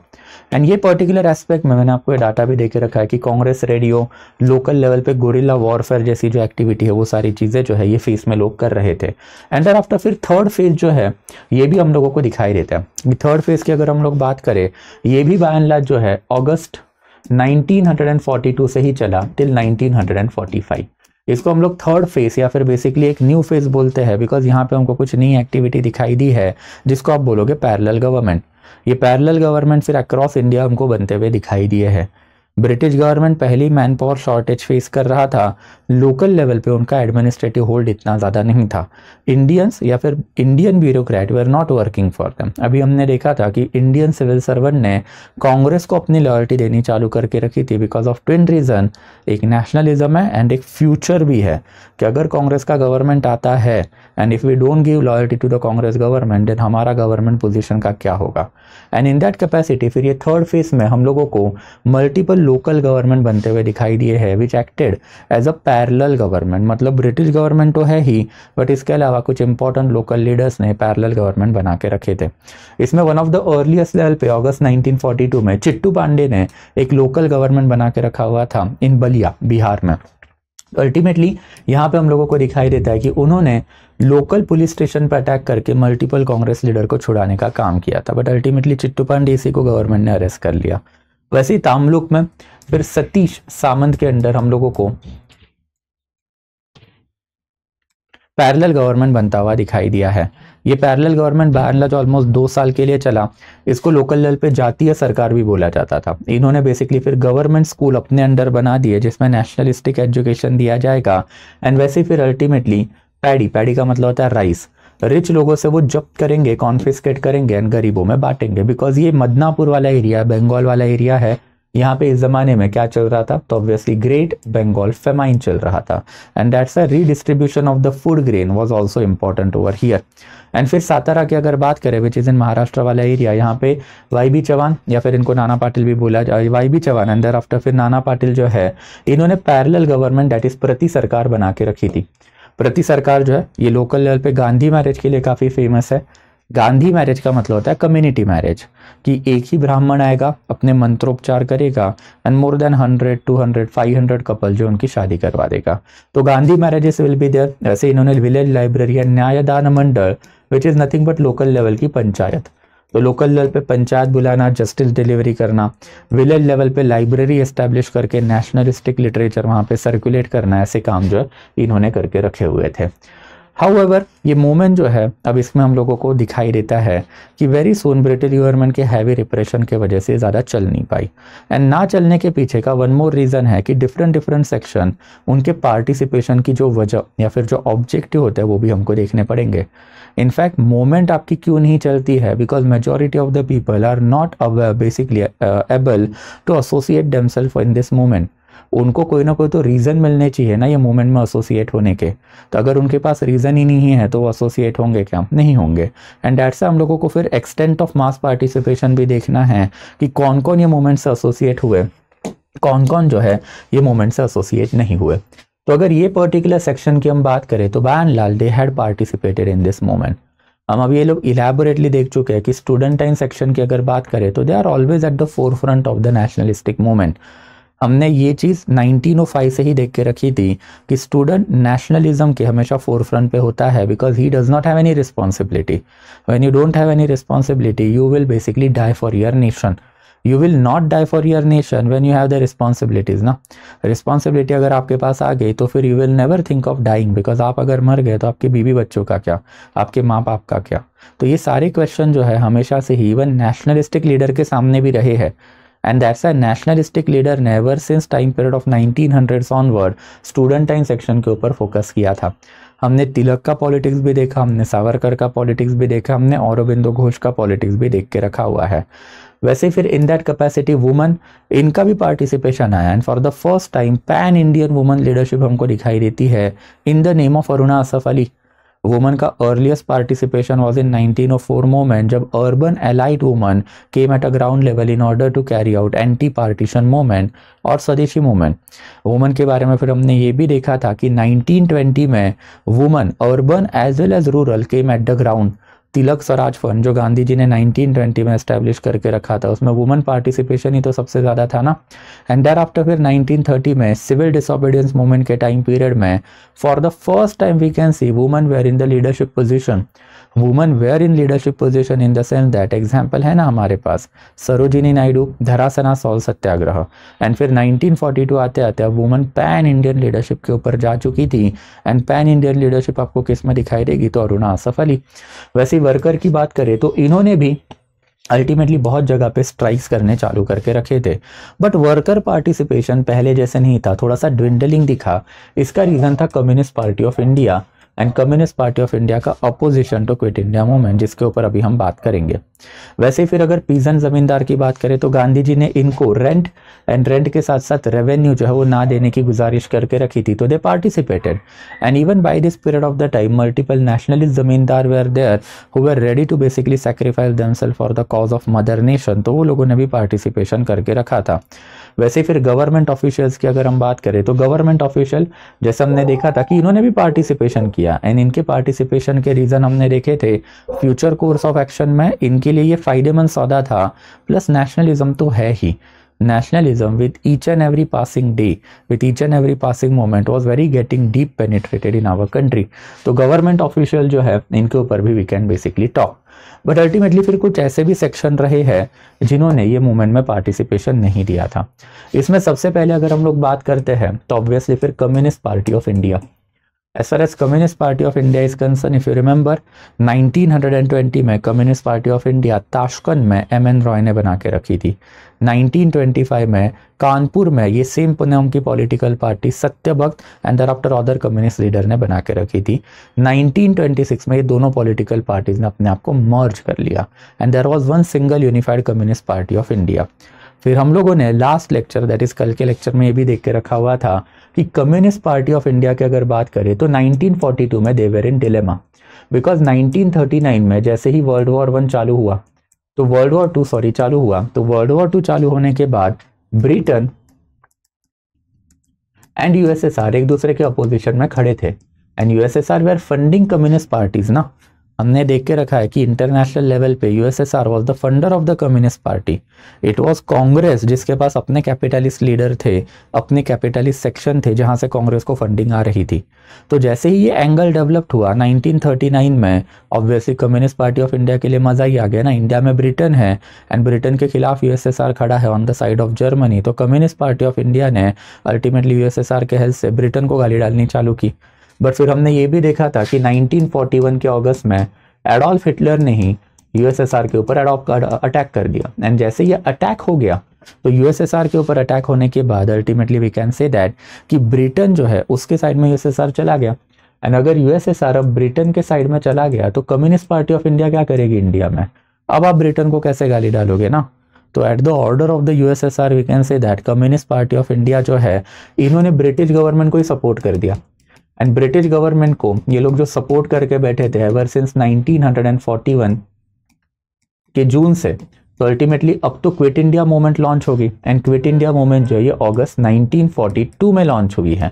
एंड ये पर्टिकुलर एस्पेक्ट में मैंने आपको डाटा भी देके रखा है कि कांग्रेस रेडियो, लोकल लेवल पे गोरिल्ला वॉरफेयर जैसी जो एक्टिविटी है वो सारी चीजें जो है ये फेज में लोग कर रहे थे। एंड देयर आफ्टर फिर थर्ड फेज जो है ये भी हम लोगों को दिखाई देता है। थर्ड फेज की अगर हम लोग बात करें ये भी बाय एंड लार्ज जो है अगस्त 1942 से ही चला टिल 1945। इसको हम लोग थर्ड फेज या फिर बेसिकली एक न्यू फेज बोलते हैं, बिकॉज यहाँ पे हमको कुछ नई एक्टिविटी दिखाई दी है जिसको आप बोलोगे पैरेलल गवर्नमेंट। ये पैरेलल गवर्नमेंट फिर अक्रॉस इंडिया हमको बनते हुए दिखाई दिए हैं। ब्रिटिश गवर्नमेंट पहली मैन पावर शॉर्टेज फेस कर रहा था। लोकल लेवल पे उनका एडमिनिस्ट्रेटिव होल्ड इतना ज़्यादा नहीं था। इंडियंस या फिर Indian bureaucrat were not working for them. अभी हमने देखा था कि इंडियन सिविल सर्वेंट ने कांग्रेस को अपनी लॉयल्टी देनी चालू करके रखी थी बिकॉज ऑफ ट्विन रीजन। एक नेशनलिज्म है एंड एक फ्यूचर भी है कि अगर कांग्रेस का गवर्नमेंट आता है and if we don't give loyalty to the Congress government then हमारा गवर्नमेंट पोजीशन का क्या होगा। एंड इन दैट कैपेसिटी फिर ये थर्ड फेज में हम लोगों को मल्टीपल लोकल गवर्नमेंट बनते हुए दिखाई दिए हैं which acted as a parallel government, मतलब ब्रिटिश गवर्नमेंट तो है ही बट इसके अलावा कुछ इंपॉर्टेंट लोकल लीडर्स ने पैरेलल गवर्नमेंट बना के रखे थे। इसमें one of the earliest level पे अगस्त 1942 में चिट्टू पांडे ने एक लोकल गवर्नमेंट बना के रखा हुआ था इन बलिया बिहार में। अल्टीमेटली यहाँ पे हम लोगों को दिखाई देता है कि उन्होंने लोकल पुलिस स्टेशन पर अटैक करके मल्टीपल कांग्रेस लीडर को छुड़ाने का काम किया था, बट अल्टीमेटली चिट्टू पांडे इसी को गवर्नमेंट ने अरेस्ट कर लिया। वैसे ही तामलुक में फिर सतीश सामंत के अंडर हम लोगों को पैरेलल गवर्नमेंट बनता हुआ दिखाई दिया है। ये parallel government by and large almost 2 साल के लिए चला। इसको लोकल लेवल पे जातीय सरकार भी बोला जाता था। इन्होंने बेसिकली फिर गवर्नमेंट स्कूल अपने अंडर बना दिए जिसमें नेशनलिस्टिक एजुकेशन दिया जाएगा एंड वैसे फिर अल्टीमेटली पैडी का मतलब होता है राइस, रिच लोगों से वो जब्त करेंगे, कॉन्फिस्केट करेंगे एंड गरीबों में बांटेंगे। बिकॉज ये मदनापुर वाला एरिया, बंगाल वाला एरिया है, यहाँ पे इस जमाने में क्या चल रहा था, तो ऑब्वियसली ग्रेट बंगाल फेमाइन चल रहा था and that's a redistribution of the food grain was also important over here. And फिर सातारा की अगर बात करें विच इज इन महाराष्ट्र वाला एरिया, यहाँ पे वाई चौहान या फिर इनको नाना पाटिल भी बोला जाए, Y Chauhan and thereafter फिर नाना पाटिल जो है, इन्होंने पैरेलल गवर्नमेंट दैट इज प्रति सरकार बना के रखी थी। प्रति सरकार जो है ये लोकल लेवल पे गांधी मैरिज के लिए काफ़ी फेमस है। गांधी मैरिज का मतलब होता है कम्युनिटी मैरिज, कि एक ही ब्राह्मण आएगा, अपने मंत्रोपचार करेगा एंड मोर देन 100, 200, 500 कपल जो उनकी शादी करवा देगा। तो Gandhi marriages will be there. ऐसे इन्होंने village library and Nyayadan Mandal which is nothing but local level की पंचायत, तो लोकल लेवल पे पंचायत बुलाना, जस्टिस डिलीवरी करना, विलेज लेवल पे लाइब्रेरी एस्टैब्लिश करके नेशनलिस्टिक लिटरेचर वहाँ पे सर्कुलेट करना, ऐसे काम जो है इन्होंने करके रखे हुए थे। हाउएवर ये मूवमेंट जो है अब इसमें हम लोगों को दिखाई देता है कि वेरी सून ब्रिटिश गवर्नमेंट के हैवी रिप्रेशन के वजह से ज़्यादा चल नहीं पाई। एंड ना चलने के पीछे का वन मोर रीज़न है कि डिफरेंट सेक्शन उनके पार्टिसिपेशन की जो वजह या फिर जो ऑब्जेक्टिव होता है वो भी हमको देखने पड़ेंगे। इनफैक्ट मूवमेंट आपकी क्यों नहीं चलती है, because majority of the people are not basically able to associate themselves in this movement. उनको कोई ना कोई तो रीज़न मिलने चाहिए ना ये मूवमेंट में एसोसिएट होने के, तो अगर उनके पास रीज़न ही नहीं है तो वो एसोसिएट होंगे क्या, नहीं होंगे। एंड दैट्स हम लोगों को फिर एक्सटेंट ऑफ मास पार्टिसिपेशन भी देखना है कि कौन कौन ये मूवमेंट से एसोसिएट हुए, कौन कौन जो है ये मूवमेंट से एसोसिएट नहीं हुए। तो अगर ये पर्टिकुलर सेक्शन की हम बात करें तो by and large they had participated in this movement. हम अभी ये लोग इलेबोरेटली देख चुके हैं कि स्टूडेंटाइन सेक्शन की अगर बात करें तो they are always at the forefront of the nationalistic movement. हमने ये चीज़ 1905 से ही देख के रखी थी कि स्टूडेंट नेशनलिज्म के हमेशा फोरफ्रंट पे होता है, because he does not have any responsibility. When you don't have any responsibility you will basically die for your nation. You will not die for your nation when you have the responsibilities ना। Responsibility अगर आपके पास आ गई तो फिर you will never think of dying, because आप अगर मर गए तो आपके बीवी बच्चों का क्या, आपके माँ बाप का क्या। तो ये सारे क्वेश्चन जो है हमेशा से ही इवन नेशनलिस्टिक लीडर के सामने भी रहे हैं। And that's a nationalistic leader ने ever since time period of 1900s onward स्टूडेंटाइन सेक्शन के ऊपर फोकस किया था। हमने तिलक का पॉलिटिक्स भी देखा, हमने सावरकर का पॉलिटिक्स भी देखा, हमने औरबिंदो घोष का पॉलिटिक्स भी देख के रखा हुआ है। वैसे फिर इन दैट कैपेसिटी वुमन, इनका भी पार्टिसिपेशन आया and for the first time pan Indian woman leadership हमको दिखाई देती है in the name of Aruna Asaf Ali. Woman का earliest participation was in 1904 movement, जब urban elite woman came at a ground level in order to carry out anti partition movement और Swadeshi movement. Woman के बारे में फिर हमने ये भी देखा था कि 1920 में woman urban as well as rural came at the ground. Tilak Swaraj Fund जो गांधी जी ने 1920 में एस्टेब्लिश करके रखा था उसमें वुमन पार्टिसिपेशन ही तो सबसे ज़्यादा था ना। एंड देयर आफ्टर फिर 1930 में सिविल डिसोबीडियंस मूवमेंट के टाइम पीरियड में for the first time we can see woman were in the leadership position. Woman were in leadership position in the sense that example है ना हमारे पास Sarojini Naidu, Dharasana salt Satyagraha. And फिर 1942 आते आते अब वुमन पैन इंडियन लीडरशिप के ऊपर जा चुकी थी। एंड पैन इंडियन लीडरशिप आपको किस में दिखाई देगी, तो अरुणा असफ अली। वैसे वर्कर की बात करें तो इन्होंने भी अल्टीमेटली बहुत जगह पे स्ट्राइक्स करने चालू करके रखे थे, बट वर्कर पार्टिसिपेशन पहले जैसे नहीं था, थोड़ा सा ड्विंडलिंग दिखा। इसका रीज़न था communist party of India and communist party of India का opposition to quit India movement, जिसके ऊपर अभी हम बात करेंगे। वैसे फिर अगर पीजन जमींदार की बात करें तो गांधी जी ने इनको रेंट एंड रेंट के साथ साथ रेवेन्यू जो है वो ना देने की गुजारिश करके रखी थी, तो they participated. And even by this period of the time multiple nationalist zamindar were there who were ready to basically sacrifice themselves for the cause of mother nation, तो वो लोगों ने भी पार्टिसिपेशन करके रखा था। वैसे फिर गवर्नमेंट ऑफिशियल्स की अगर हम बात करें तो गवर्नमेंट ऑफिशियल जैसे हमने देखा था कि इन्होंने भी पार्टिसिपेशन किया, एंड इनके पार्टिसिपेशन के रीजन हमने देखे थे फ्यूचर कोर्स ऑफ एक्शन में इनके लिए ये फायदेमंद सौदा था, प्लस नेशनलिज्म तो है ही। Nationalism with each and every passing day, with each and every passing moment was very getting deep penetrated in our country. तो गवर्नमेंट ऑफिशियल जो है इनके ऊपर भी we can basically talk, but ultimately फिर कुछ ऐसे भी सेक्शन रहे हैं जिन्होंने ये मूवमेंट में पार्टिसिपेशन नहीं दिया था। इसमें सबसे पहले अगर हम लोग बात करते हैं तो ऑब्वियसली फिर communist party of India. As far as Communist Party of India is concerned, if you remember, 1920 में communist party of India Tashkent में एम.एन. रॉय ने बना के रखी थी। 1925 में कानपुर में ये सेम नाम की political party Satyabhakta and thereafter other communist leader ने बना के रखी थी। 1926 में ये दोनों पॉलिटिकल पार्टीज ने अपने आप को मर्ज कर लिया and there was one single unified Communist party of India. फिर हम लोगों ने लास्ट लेक्चर दैट इज कल के लेक्चर में ये भी देख के रखा हुआ था कि कम्युनिस्ट पार्टी ऑफ इंडिया की अगर बात करें तो 1942 में दे वर इन डिलेमा, बिकॉज 1939 में जैसे ही वर्ल्ड वॉर वन चालू हुआ तो वर्ल्ड वॉर टू चालू होने के बाद ब्रिटेन एंड यूएसएसआर एक दूसरे के अपोजिशन में खड़े थे, and USSR were funding communist parties ना। हमने देख के रखा है कि इंटरनेशनल लेवल पे USSR was the funder of the Communist Party. It was Congress जिसके पास अपने कैपिटलिस्ट लीडर थे, अपने कैपिटलिस्ट सेक्शन थे जहां से कांग्रेस को फंडिंग आ रही थी। तो जैसे ही ये एंगल डेवलप्ड हुआ 1939 में, obviously communist party of India के लिए मजा ही आ गया ना, इंडिया में ब्रिटेन है एंड ब्रिटेन के खिलाफ यूएसएसआर खड़ा है on the side of Germany. तो कम्युनिस्ट पार्टी ऑफ इंडिया ने अल्टीमेटली यूएसएसआर के हेल्प से ब्रिटेन को गाली डालनी चालू की। बट फिर हमने ये भी देखा था कि 1941 के अगस्त में एडोल्फ हिटलर ने ही यूएसएसआर के ऊपर अटैक कर दिया, एंड जैसे ये अटैक हो गया तो यूएसएसआर के ऊपर अटैक होने के बाद ultimately we can say that कि ब्रिटेन जो है उसके साइड में यूएसएसआर चला गया, एंड अगर यूएसएसआर अब ब्रिटेन के साइड में चला गया तो कम्युनिस्ट पार्टी ऑफ इंडिया क्या करेगी इंडिया में? अब आप ब्रिटेन को कैसे गाली डालोगे ना। तो at the order of the USSR we can say that Communist party of India जो है इन्होंने ब्रिटिश गवर्नमेंट को ही सपोर्ट कर दिया, एंड ब्रिटिश गवर्नमेंट को ये लोग जो सपोर्ट करके बैठे थे एवर सिंस 1941 के जून से, तो अल्टीमेटली अब तो क्विट इंडिया मूवमेंट लॉन्च होगी, एंड क्विट इंडिया मूवमेंट जो है ये अगस्त 1942 में लॉन्च हुई है।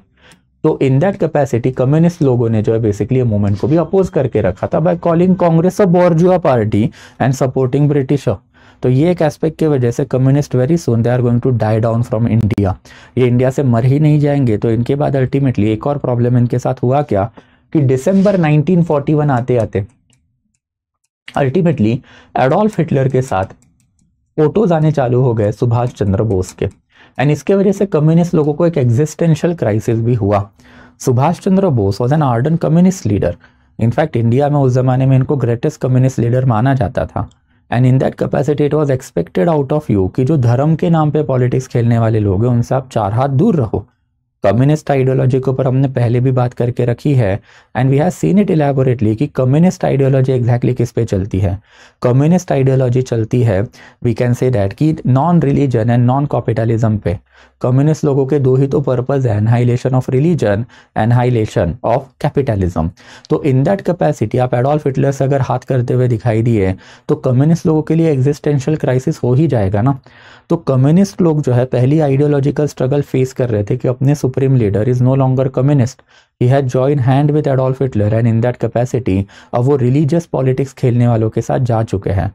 तो इन दैट कैपेसिटी कम्युनिस्ट लोगों ने जो है बेसिकली ये मूवमेंट को भी अपोज करके रखा था by calling Congress a bourgeois party and supporting britisher. तो ये एक एस्पेक्ट की वजह से communist very soon they are going to die down from India, ये इंडिया से मर ही नहीं जाएंगे। तो इनके बाद अल्टीमेटली एक और प्रॉब्लम इनके साथ हुआ क्या कि दिसंबर 1941 आते आते अल्टीमेटली एडोल्फ हिटलर के साथ फोटोज आने चालू हो गए सुभाष चंद्र बोस के, एंड इसके वजह से कम्युनिस्ट लोगों को एक एग्जिस्टेंशियल क्राइसिस भी हुआ। Subhash Chandra Bose was an ardent communist leader, in fact India में उस जमाने में इनको ग्रेटेस्ट कम्युनिस्ट लीडर माना जाता था, and in that capacity it was expected out of you कि जो धर्म के नाम पे पॉलिटिक्स खेलने वाले लोग हैं उनसे आप चार हाथ दूर रहो। कम्युनिस्ट आइडियोलॉजी के ऊपर हमने पहले भी बात करके रखी है, and we have seen it elaborately कि कम्युनिस्ट आइडियोलॉजी एग्जैक्टली किस पे चलती है। कम्युनिस्ट आइडियोलॉजी चलती है वी कैन से दैट कि non religion and non capitalism पे। कम्युनिस्ट लोगों के दो ही तो पर्पज है, annihilation of religion, annihilation of capitalism. तो इन दैट कैपेसिटी आप एडोल्फ हिटलर से अगर हाथ करते हुए दिखाई दिए तो कम्युनिस्ट लोगों के लिए एग्जिस्टेंशियल क्राइसिस हो ही जाएगा ना। तो कम्युनिस्ट लोग जो है पहली आइडियोलॉजिकल स्ट्रगल फेस कर रहे थे कि अपने supreme leader is no longer communist, he had join hand with Adolf Hitler, and in that capacity अब वो रिलीजियस पॉलिटिक्स खेलने वालों के साथ जा चुके हैं।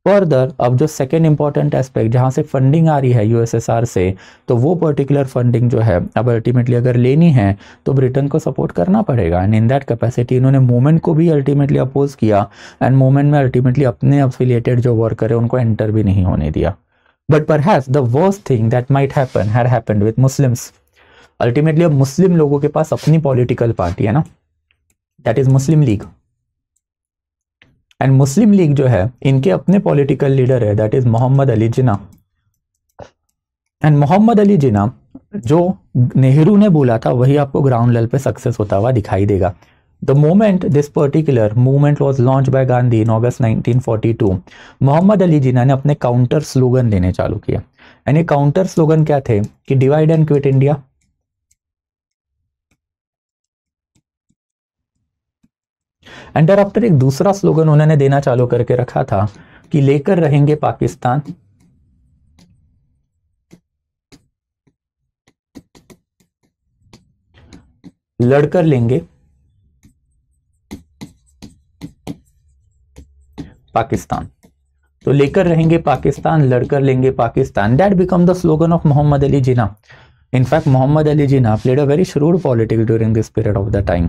फर्दर अब जो सेकेंड इंपॉर्टेंट एस्पेक्ट जहां से फंडिंग आ रही है यूएसएसआर से, तो वो पर्टिकुलर फंडिंग जो है अब अल्टीमेटली अगर लेनी है तो ब्रिटेन को सपोर्ट करना पड़ेगा, एंड इन दैट कैपेसिटी इन्होंने मूवमेंट को भी अल्टीमेटली अपोज किया, एंड मूवमेंट में अल्टीमेटली अपने अफिलिएटेड जो वर्कर है उनको एंटर भी नहीं होने दिया। But perhaps the worst thing that might happen had happened with Muslims. Ultimately अब मुस्लिम लोगों के पास अपनी पॉलिटिकल पार्टी है ना, that is Muslim League, and Muslim league जो है इनके अपने पॉलिटिकल लीडर है that is Mohammad Ali Jinnah, and Mohammad Ali Jinnah जो नेहरू ने बोला था वही आपको ग्राउंड लेवल पे सक्सेस होता हुआ दिखाई देगा। The moment this particular movement was launch by Gandhi in अगस्त 1942, मोहम्मद अली जिन्ना ने अपने काउंटर स्लोगन देने चालू किया, एंड ये काउंटर स्लोगन क्या थे कि divide and quit India, and after एक दूसरा स्लोगन उन्होंने देना चालू करके रखा था कि लेकर रहेंगे पाकिस्तान लड़कर लेंगे पाकिस्तान। तो लेकर रहेंगे पाकिस्तान, लड़कर लेंगे Pakistan, that become the slogan of Mohammad Ali Jinnah. In fact Mohammad Ali Jinnah played a very shrewd politics during this period of the time.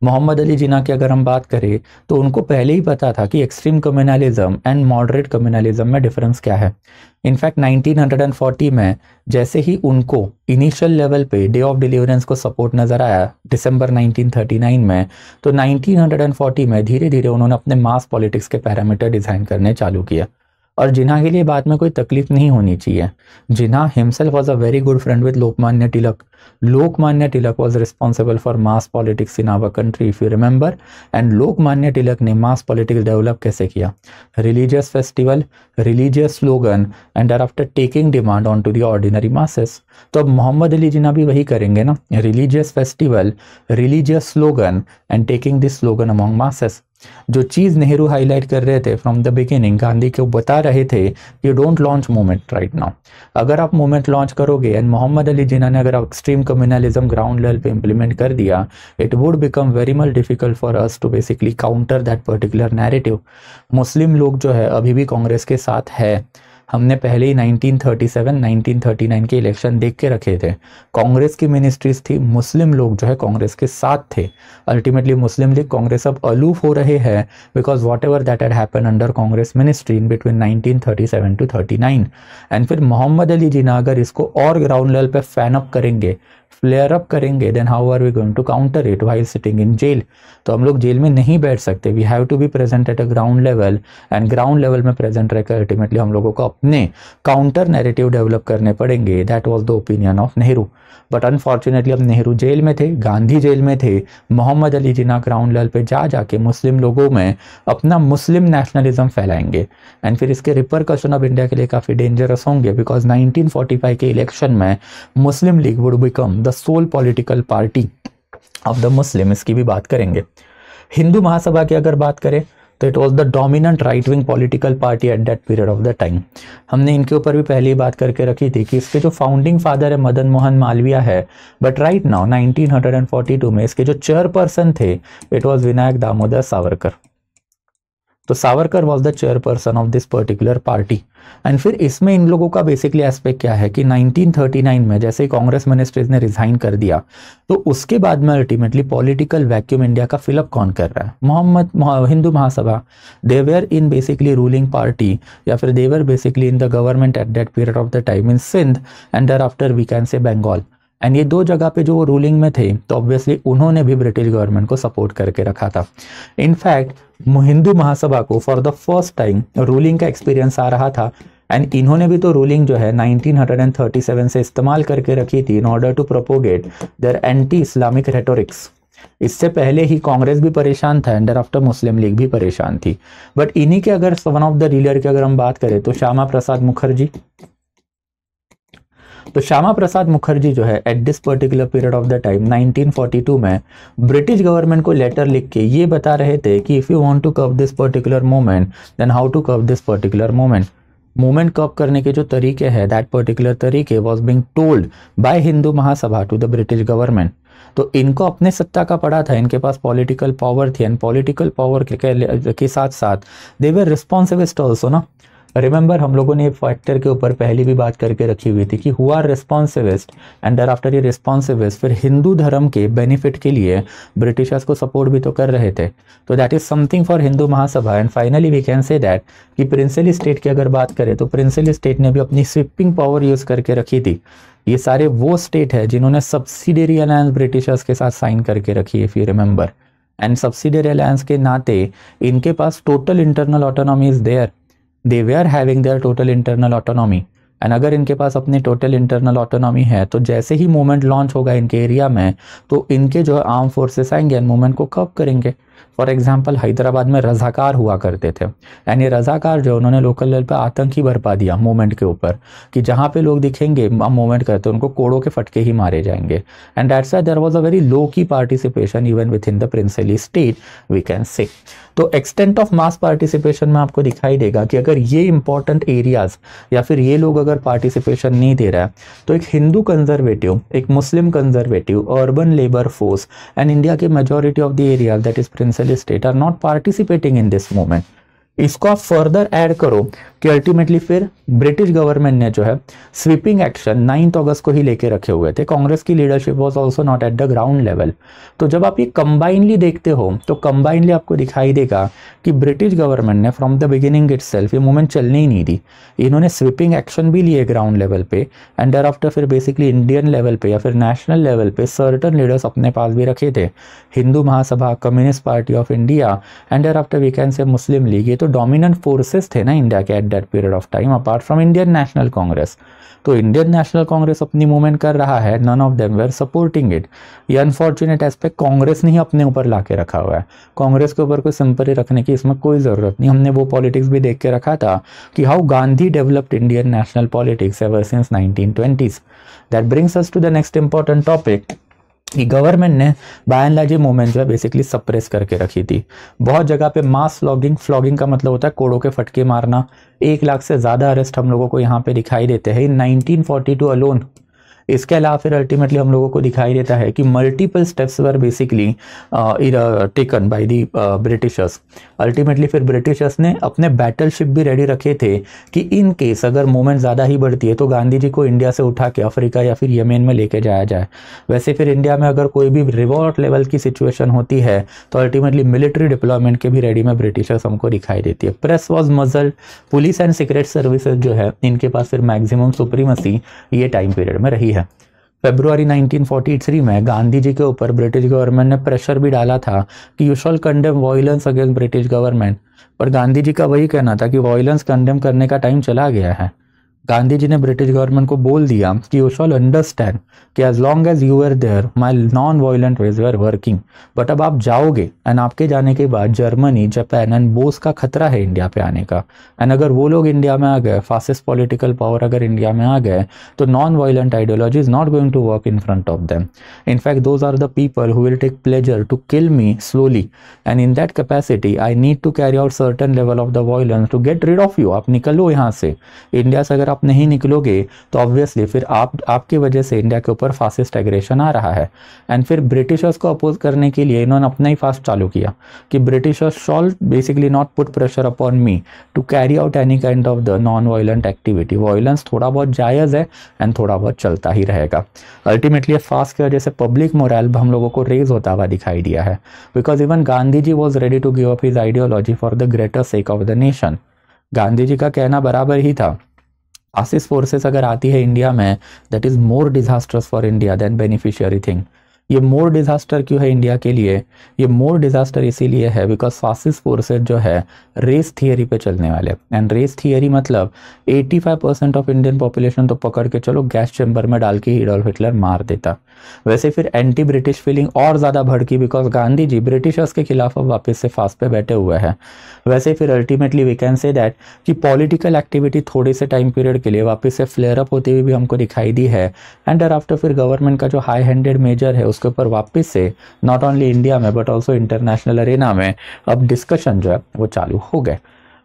Mohammad Ali Jinnah की अगर हम बात करें तो उनको पहले ही पता था कि extreme communalism and moderate communalism में डिफरेंस क्या है। इनफैक्ट 1940 में जैसे ही उनको इनिशियल लेवल पे डे ऑफ डिलीवरेंस को सपोर्ट नजर आया दिसंबर 1939 में, तो 1940 में धीरे धीरे उन्होंने अपने मास पॉलिटिक्स के पैरामीटर डिजाइन करने चालू किया। और जिन्हा के लिए बाद में कोई तकलीफ नहीं होनी चाहिए। Jinnah himself was a very good friend with Lokmanya Tilak. Lokmanya Tilak was responsible for mass politics in our country if you remember. And Lokmanya Tilak ने मास पॉलिटिक्स डेवलप कैसे किया? Religious festival, religious slogan and are after taking demand on to the ordinary masses. तो अब मोहम्मद अली जिन्ना भी वही करेंगे ना, religious festival, religious slogan and taking this slogan among masses. जो चीज नेहरू हाईलाइट कर रहे थे फ्रॉम द बिगिनिंग, गांधी को बता रहे थे you don't launch movement right now. अगर आप मूवमेंट लॉन्च करोगे एंड मोहम्मद अली जिन्ना ने अगर एक्सट्रीम कम्युनलिज्म ग्राउंड लेवल पे इंप्लीमेंट कर दिया, it would become very much difficult for us to basically counter that particular narrative. Muslim लोग जो है अभी भी कांग्रेस के साथ है। हमने पहले ही 1937 1939 के इलेक्शन देख के रखे थे। कांग्रेस की मिनिस्ट्रीज थी, मुस्लिम लोग जो है कांग्रेस के साथ थे। अल्टीमेटली मुस्लिम लीग कांग्रेस अब अलूफ हो रहे हैं because whatever that had happen under Congress ministry in between 1937 to 39। And फिर मोहम्मद अली जिन्ना अगर इसको और ग्राउंड लेवल पे फैन अप करेंगे, फ्लेयर अप करेंगे, then how are we going to counter it while sitting in jail? तो हम लोग जेल में नहीं बैठ सकते। We have to be present at a ground level and ground level में प्रेजेंट रहकर अल्टीमेटली हम लोगों को अपने काउंटर नैरेटिव डेवलप करने पड़ेंगे। That was the opinion of Nehru. But unfortunately अब नेहरू जेल में थे, गांधी जेल में थे, मोहम्मद अली जिन्ना ग्राउंड लेवल पे जा जाके मुस्लिम लोगों में अपना मुस्लिम नेशनलिज्म फैलाएंगे। एंड फिर इसके रिपरकशन ऑफ इंडिया के लिए काफ़ी डेंजरस होंगे बिकॉज 1945 के इलेक्शन में Muslim League would become the sole political party of the Muslim. इसकी भी बात करेंगे। हिंदू महासभा की अगर बात करें तो it was the dominant right wing political party at that period of the time. हमने इनके ऊपर भी पहले ही बात करके रखी थी कि इसके जो फाउंडिंग फादर है मदन मोहन मालवीय है, बट राइट नाउ 1942 में इसके जो चेयरपर्सन थे इट वॉज विनायक दामोदर सावरकर। तो Savarkar was the chairperson of this particular party. And फिर इसमें इन लोगों का बेसिकली एस्पेक्ट क्या है कि 1939 में जैसे ही कांग्रेस मिनिस्ट्रीज ने रिजाइन कर दिया तो उसके बाद में अल्टीमेटली पॉलिटिकल वैक्यूम इंडिया का फिलअप कौन कर रहा है? Hindu Mahasabha. They were in basically ruling party या फिर they were basically in the government at that period of the time in Sindh and thereafter we can say Bengal. And ये दो जगह पे जो वो रूलिंग में थे तो ऑब्वियसली उन्होंने भी ब्रिटिश गवर्नमेंट को सपोर्ट करके रखा था। इनफैक्ट हिंदू महासभा को for the first time ruling का एक्सपीरियंस आ रहा था। एंड इन्होंने भी तो रूलिंग जो है 1937 से इस्तेमाल करके रखी थी in order to propagate their anti Islamic rhetorics. इससे पहले ही कांग्रेस भी परेशान था एंड आफ्टर मुस्लिम लीग भी परेशान थी। बट इन्हीं के अगर वन ऑफ द लीडर की अगर हम बात करें तो श्यामा प्रसाद मुखर्जी। तो श्यामा प्रसाद मुखर्जी जो है at this particular period of the time 1942 में ब्रिटिश गवर्नमेंट को लेटर लिख के ये बता रहे थे कि if you want to curb this particular movement then how to curb this particular movement. Movement curb करने के जो तरीके हैं दैट पर्टिकुलर तरीके was being told by Hindu Mahasabha to the British government. तो इनको अपने सत्ता का पड़ा था, इनके पास पॉलिटिकल पावर थी एंड पॉलिटिकल पावर के साथ साथ दे वर रिस्पॉन्सिबिलिस्ट ऑल्सो ना। रिमेंबर हम लोगों ने फैक्टर के ऊपर पहले भी बात करके रखी हुई थी कि who are responsivist and thereafter ये रिस्पॉन्सिविस्ट फिर हिंदू धर्म के बेनिफिट के लिए ब्रिटिशर्स को सपोर्ट भी तो कर रहे थे। तो that is something for Hindu Mahasabha. And finally we can say that कि प्रिंसली स्टेट की अगर बात करें तो प्रिंसली स्टेट ने भी अपनी स्वीपिंग पावर यूज करके रखी थी। ये सारे वो स्टेट है जिन्होंने सब्सिडियरी अलायंस ब्रिटिशर्स के साथ साइन करके रखी है if you remember. And subsidiary alliance के नाते इनके पास total internal autonomy is there. They वे are having their total internal autonomy. And अगर इनके पास अपनी टोटल इंटरनल ऑटोनॉमी है तो जैसे ही मूवमेंट लॉन्च होगा इनके एरिया में तो इनके जो आर्म फोर्सेस आएंगे एंड मूवमेंट को कब करेंगे। फॉर एग्जाम्पल हैदराबाद में रजाकार हुआ करते थे, एंड ये रजाकार जो उन्होंने लोकल लेवल पे आतंक ही बरपा दिया मूवमेंट के ऊपर कि जहाँ पे लोग दिखेंगे मूवमेंट करते उनको कोड़ों के फटके ही मारे जाएंगे। And that's why there was a very low key participation even within the princely state we can say. तो एक्सटेंट ऑफ मास पार्टिसिपेशन में आपको दिखाई देगा कि अगर ये इंपॉर्टेंट एरियाज या फिर ये लोग अगर पार्टिसिपेशन नहीं दे रहा है तो एक हिंदू कंजर्वेटिव, एक Muslim conservative, urban labour force and India के majority of the area that is princely state are not participating in this movement. इसको आप फर्दर ऐड करो कि अल्टीमेटली फिर ब्रिटिश गवर्नमेंट ने जो है स्वीपिंग एक्शन 9 अगस्त को ही लेके रखे हुए थे। कांग्रेस की leadership was also not at the ground level. तो जब आप ये कंबाइनली देखते हो तो कंबाइनली आपको दिखाई देगा कि ब्रिटिश गवर्नमेंट ने फ्रॉम द बिगिनिंग इटसेल्फ ये मूवमेंट चलने ही नहीं दी। इन्होंने स्वीपिंग एक्शन भी लिए ग्राउंड लेवल पे एंड देयर आफ्टर फिर बेसिकली इंडियन लेवल पे या फिर नेशनल लेवल पे सर्टन लीडर्स अपने पास भी रखे थे। Hindu Mahasabha, communist party of India and thereafter we can say Muslim league, ये तो डोमिनेंट फोर्सेस थे ना इंडिया के at that period of time apart from Indian national Congress. तो इंडियन नेशनल कांग्रेस अपनी मूवमेंट कर रहा है, none of them were supporting it. ये अनफॉर्चुनेट एस्पेक्ट कांग्रेस ने ही अपने ऊपर ला के रखा हुआ है। कांग्रेस के ऊपर कोई सिंपैथी रखने की इसमें कोई ज़रूरत नहीं। हमने वो पॉलिटिक्स भी देख के रखा था कि how Gandhi developed Indian national politics ever since 1920s। That brings us to the next important topic कि गवर्नमेंट ने बाय एंड लार्ज ये मूवमेंट जो है बेसिकली सप्रेस करके रखी थी। बहुत जगह पे मास फ्लॉगिंग का मतलब होता है कोड़ों के फटके मारना। 1 लाख से ज़्यादा अरेस्ट हम लोगों को यहाँ पे दिखाई देते हैं इन 1942 अलोन। इसके अलावा फिर अल्टीमेटली हम लोगों को दिखाई देता है कि multiple steps were basically taken by the Britishers. Ultimately फिर ब्रिटिशर्स ने अपने बैटलशिप भी रेडी रखे थे कि इन केस अगर मूवमेंट ज़्यादा ही बढ़ती है तो गांधी जी को इंडिया से उठा के अफ्रीका या फिर यमेन में लेके जाया जाए। वैसे फिर इंडिया में अगर कोई भी रिवॉल्ट लेवल की सिचुएशन होती है तो अल्टीमेटली मिलिट्री डिप्लॉयमेंट के भी रेडी में ब्रिटिशर्स हमको दिखाई देती है। Press was muzzled, police and secret services जो है इनके पास फिर मैक्सिमम सुप्रीमसी ये टाइम पीरियड में रही है। फरवरी 1943 में गांधी जी के ऊपर ब्रिटिश गवर्नमेंट ने प्रेशर भी डाला था कि you shawl condemn violence against British government, पर गांधी जी का वही कहना था कि वायलेंस कंडेम करने का टाइम चला गया है। गांधी जी ने ब्रिटिश गवर्नमेंट को बोल दिया कि यू शॉल अंडरस्टैंड कि as long as you are there my non violent ways were working, but अब आप जाओगे एंड आपके जाने के बाद जर्मनी, जापान एंड बोस का खतरा है इंडिया पे आने का। एंड अगर वो लोग इंडिया में आ गए, फासिस्ट पॉलिटिकल पावर अगर इंडिया में आ गए तो non violent ideology is not going to work in front of them. In fact those are the people who will take pleasure to kill me slowly and in that capacity I need to carry out certain level of the violence to get rid of you. आप निकलो यहाँ से, India से अगर आप नहीं निकलोगे तो ऑब्वियसली फिर आपकी वजह से इंडिया के ऊपर फासिस्ट एग्रेशन आ रहा है। एंड फिर ब्रिटिशर्स को अपोज करने के लिए इन्होंने अपना ही फास्ट चालू किया कि Britishers shall basically not put pressure upon me to carry out any kind of the non violent activity. Violence थोड़ा बहुत जायज़ है एंड थोड़ा बहुत चलता ही रहेगा। अल्टीमेटली फास्ट की वजह से पब्लिक मोरल हम लोगों को रेज होता हुआ दिखाई दिया है, because even Gandhi ji was ready to give up his ideology for the greater sake of the nation. Gandhi ji का कहना बराबर ही था, फासिस्ट फोर्सेस अगर आती है इंडिया में that is more disasters for India then beneficiary thing. ये मोर डिजास्टर क्यों है इंडिया के लिए? ये मोर डिजास्टर इसीलिए है बिकॉज फासिस्ट फोर्सेस जो है रेस थियरी पे चलने वाले। एंड रेस थियरी मतलब 85% ऑफ इंडियन पॉपुलेशन तो पकड़ के चलो गैस चैम्बर में डाल के एडोल्फ हिटलर मार देता। वैसे फिर एंटी ब्रिटिश फीलिंग और ज़्यादा भड़की बिकॉज गांधी जी ब्रिटिशर्स के खिलाफ अब वापस से फास्ट पे बैठे हुए हैं। वैसे फिर ultimately we can say that कि पॉलिटिकल एक्टिविटी थोड़े से टाइम पीरियड के लिए वापस से फ्लेयर अप होती हुई भी हमको दिखाई दी है। एंड आफ्टर फिर गवर्नमेंट का जो हाई हैंडेड मेजर है उसके ऊपर वापस से नॉट ओनली इंडिया में बट ऑल्सो इंटरनेशनल अरेना में अब डिस्कशन जो है वो चालू हो गए।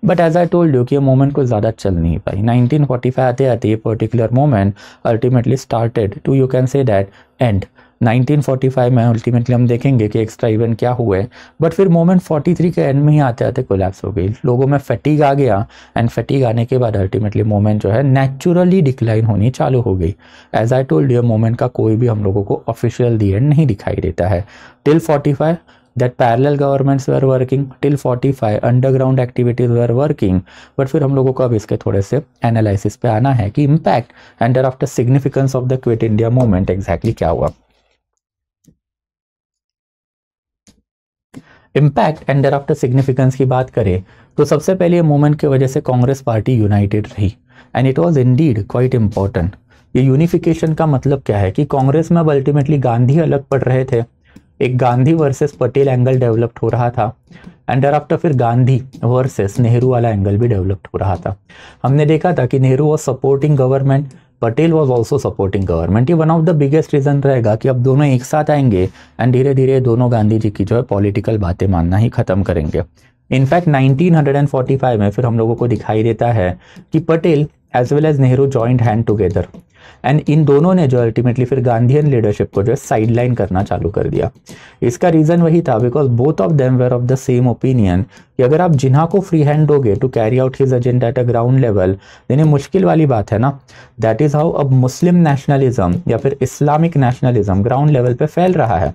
But as I told you कि ये मोमेंट को ज़्यादा चल नहीं पाई। 1945 आते आते ये particular moment ultimately started to you can say that and 1945 में अल्टीमेटली हम देखेंगे कि एक्स्ट्रा इवेंट क्या हुए। बट फिर मोमेंट 43 के एंड में ही आते आते कोलैप्स हो गई, लोगों में फैटिग आ गया एंड फैटिग आने के बाद अल्टीमेटली मोमेंट जो है नेचुरली डिक्लाइन होनी चालू हो गई। As I told you moment का कोई भी हम लोगों को ऑफिशियल दी एंड नहीं दिखाई देता है। Till 45 that parallel governments were working, till 45 underground activities were working। But फिर हम लोगों को अब इसके थोड़े से एनालिसिस पे आना है कि impact and after significance of the quit India movement exactly क्या हुआ। इम्पैक्ट एंड आफ्टर सिग्निफिकेंस की बात करें तो सबसे पहले ये मूवमेंट की वजह से कांग्रेस पार्टी यूनाइटेड रही and it was Indeed quite important. ये यूनिफिकेशन का मतलब क्या है कि कांग्रेस में अब अल्टीमेटली गांधी अलग पड़ रहे थे, एक Gandhi versus Patel angle developed हो रहा था, एंड आफ्टर फिर गांधी वर्सेस नेहरू वाला एंगल भी डेवलप्ड हो रहा था। हमने देखा था कि Nehru was supporting government, Patel was also supporting government. ये one of the biggest reason रहेगा कि अब दोनों एक साथ आएंगे एंड धीरे धीरे दोनों गांधी जी की जो है पॉलिटिकल बातें मानना ही खत्म करेंगे। इनफैक्ट 1945 में फिर हम लोगों को दिखाई देता है कि Patel as well as Nehru joint hand together, and इन दोनों ने जो अल्टीमेटली फिर गांधीयन लीडरशिप को जो है साइडलाइन करना चालू कर दिया। इसका रीजन वही था because both of them were of the same opinion कि अगर आप जिन्हा को फ्री हैंड दोगे to carry out his agenda at a ground level, then ये मुश्किल वाली बात है ना। दैट इज हाउ अब मुस्लिम नेशनलिज्म या फिर इस्लामिक नेशनलिज्म ग्राउंड लेवल पे फैल रहा है।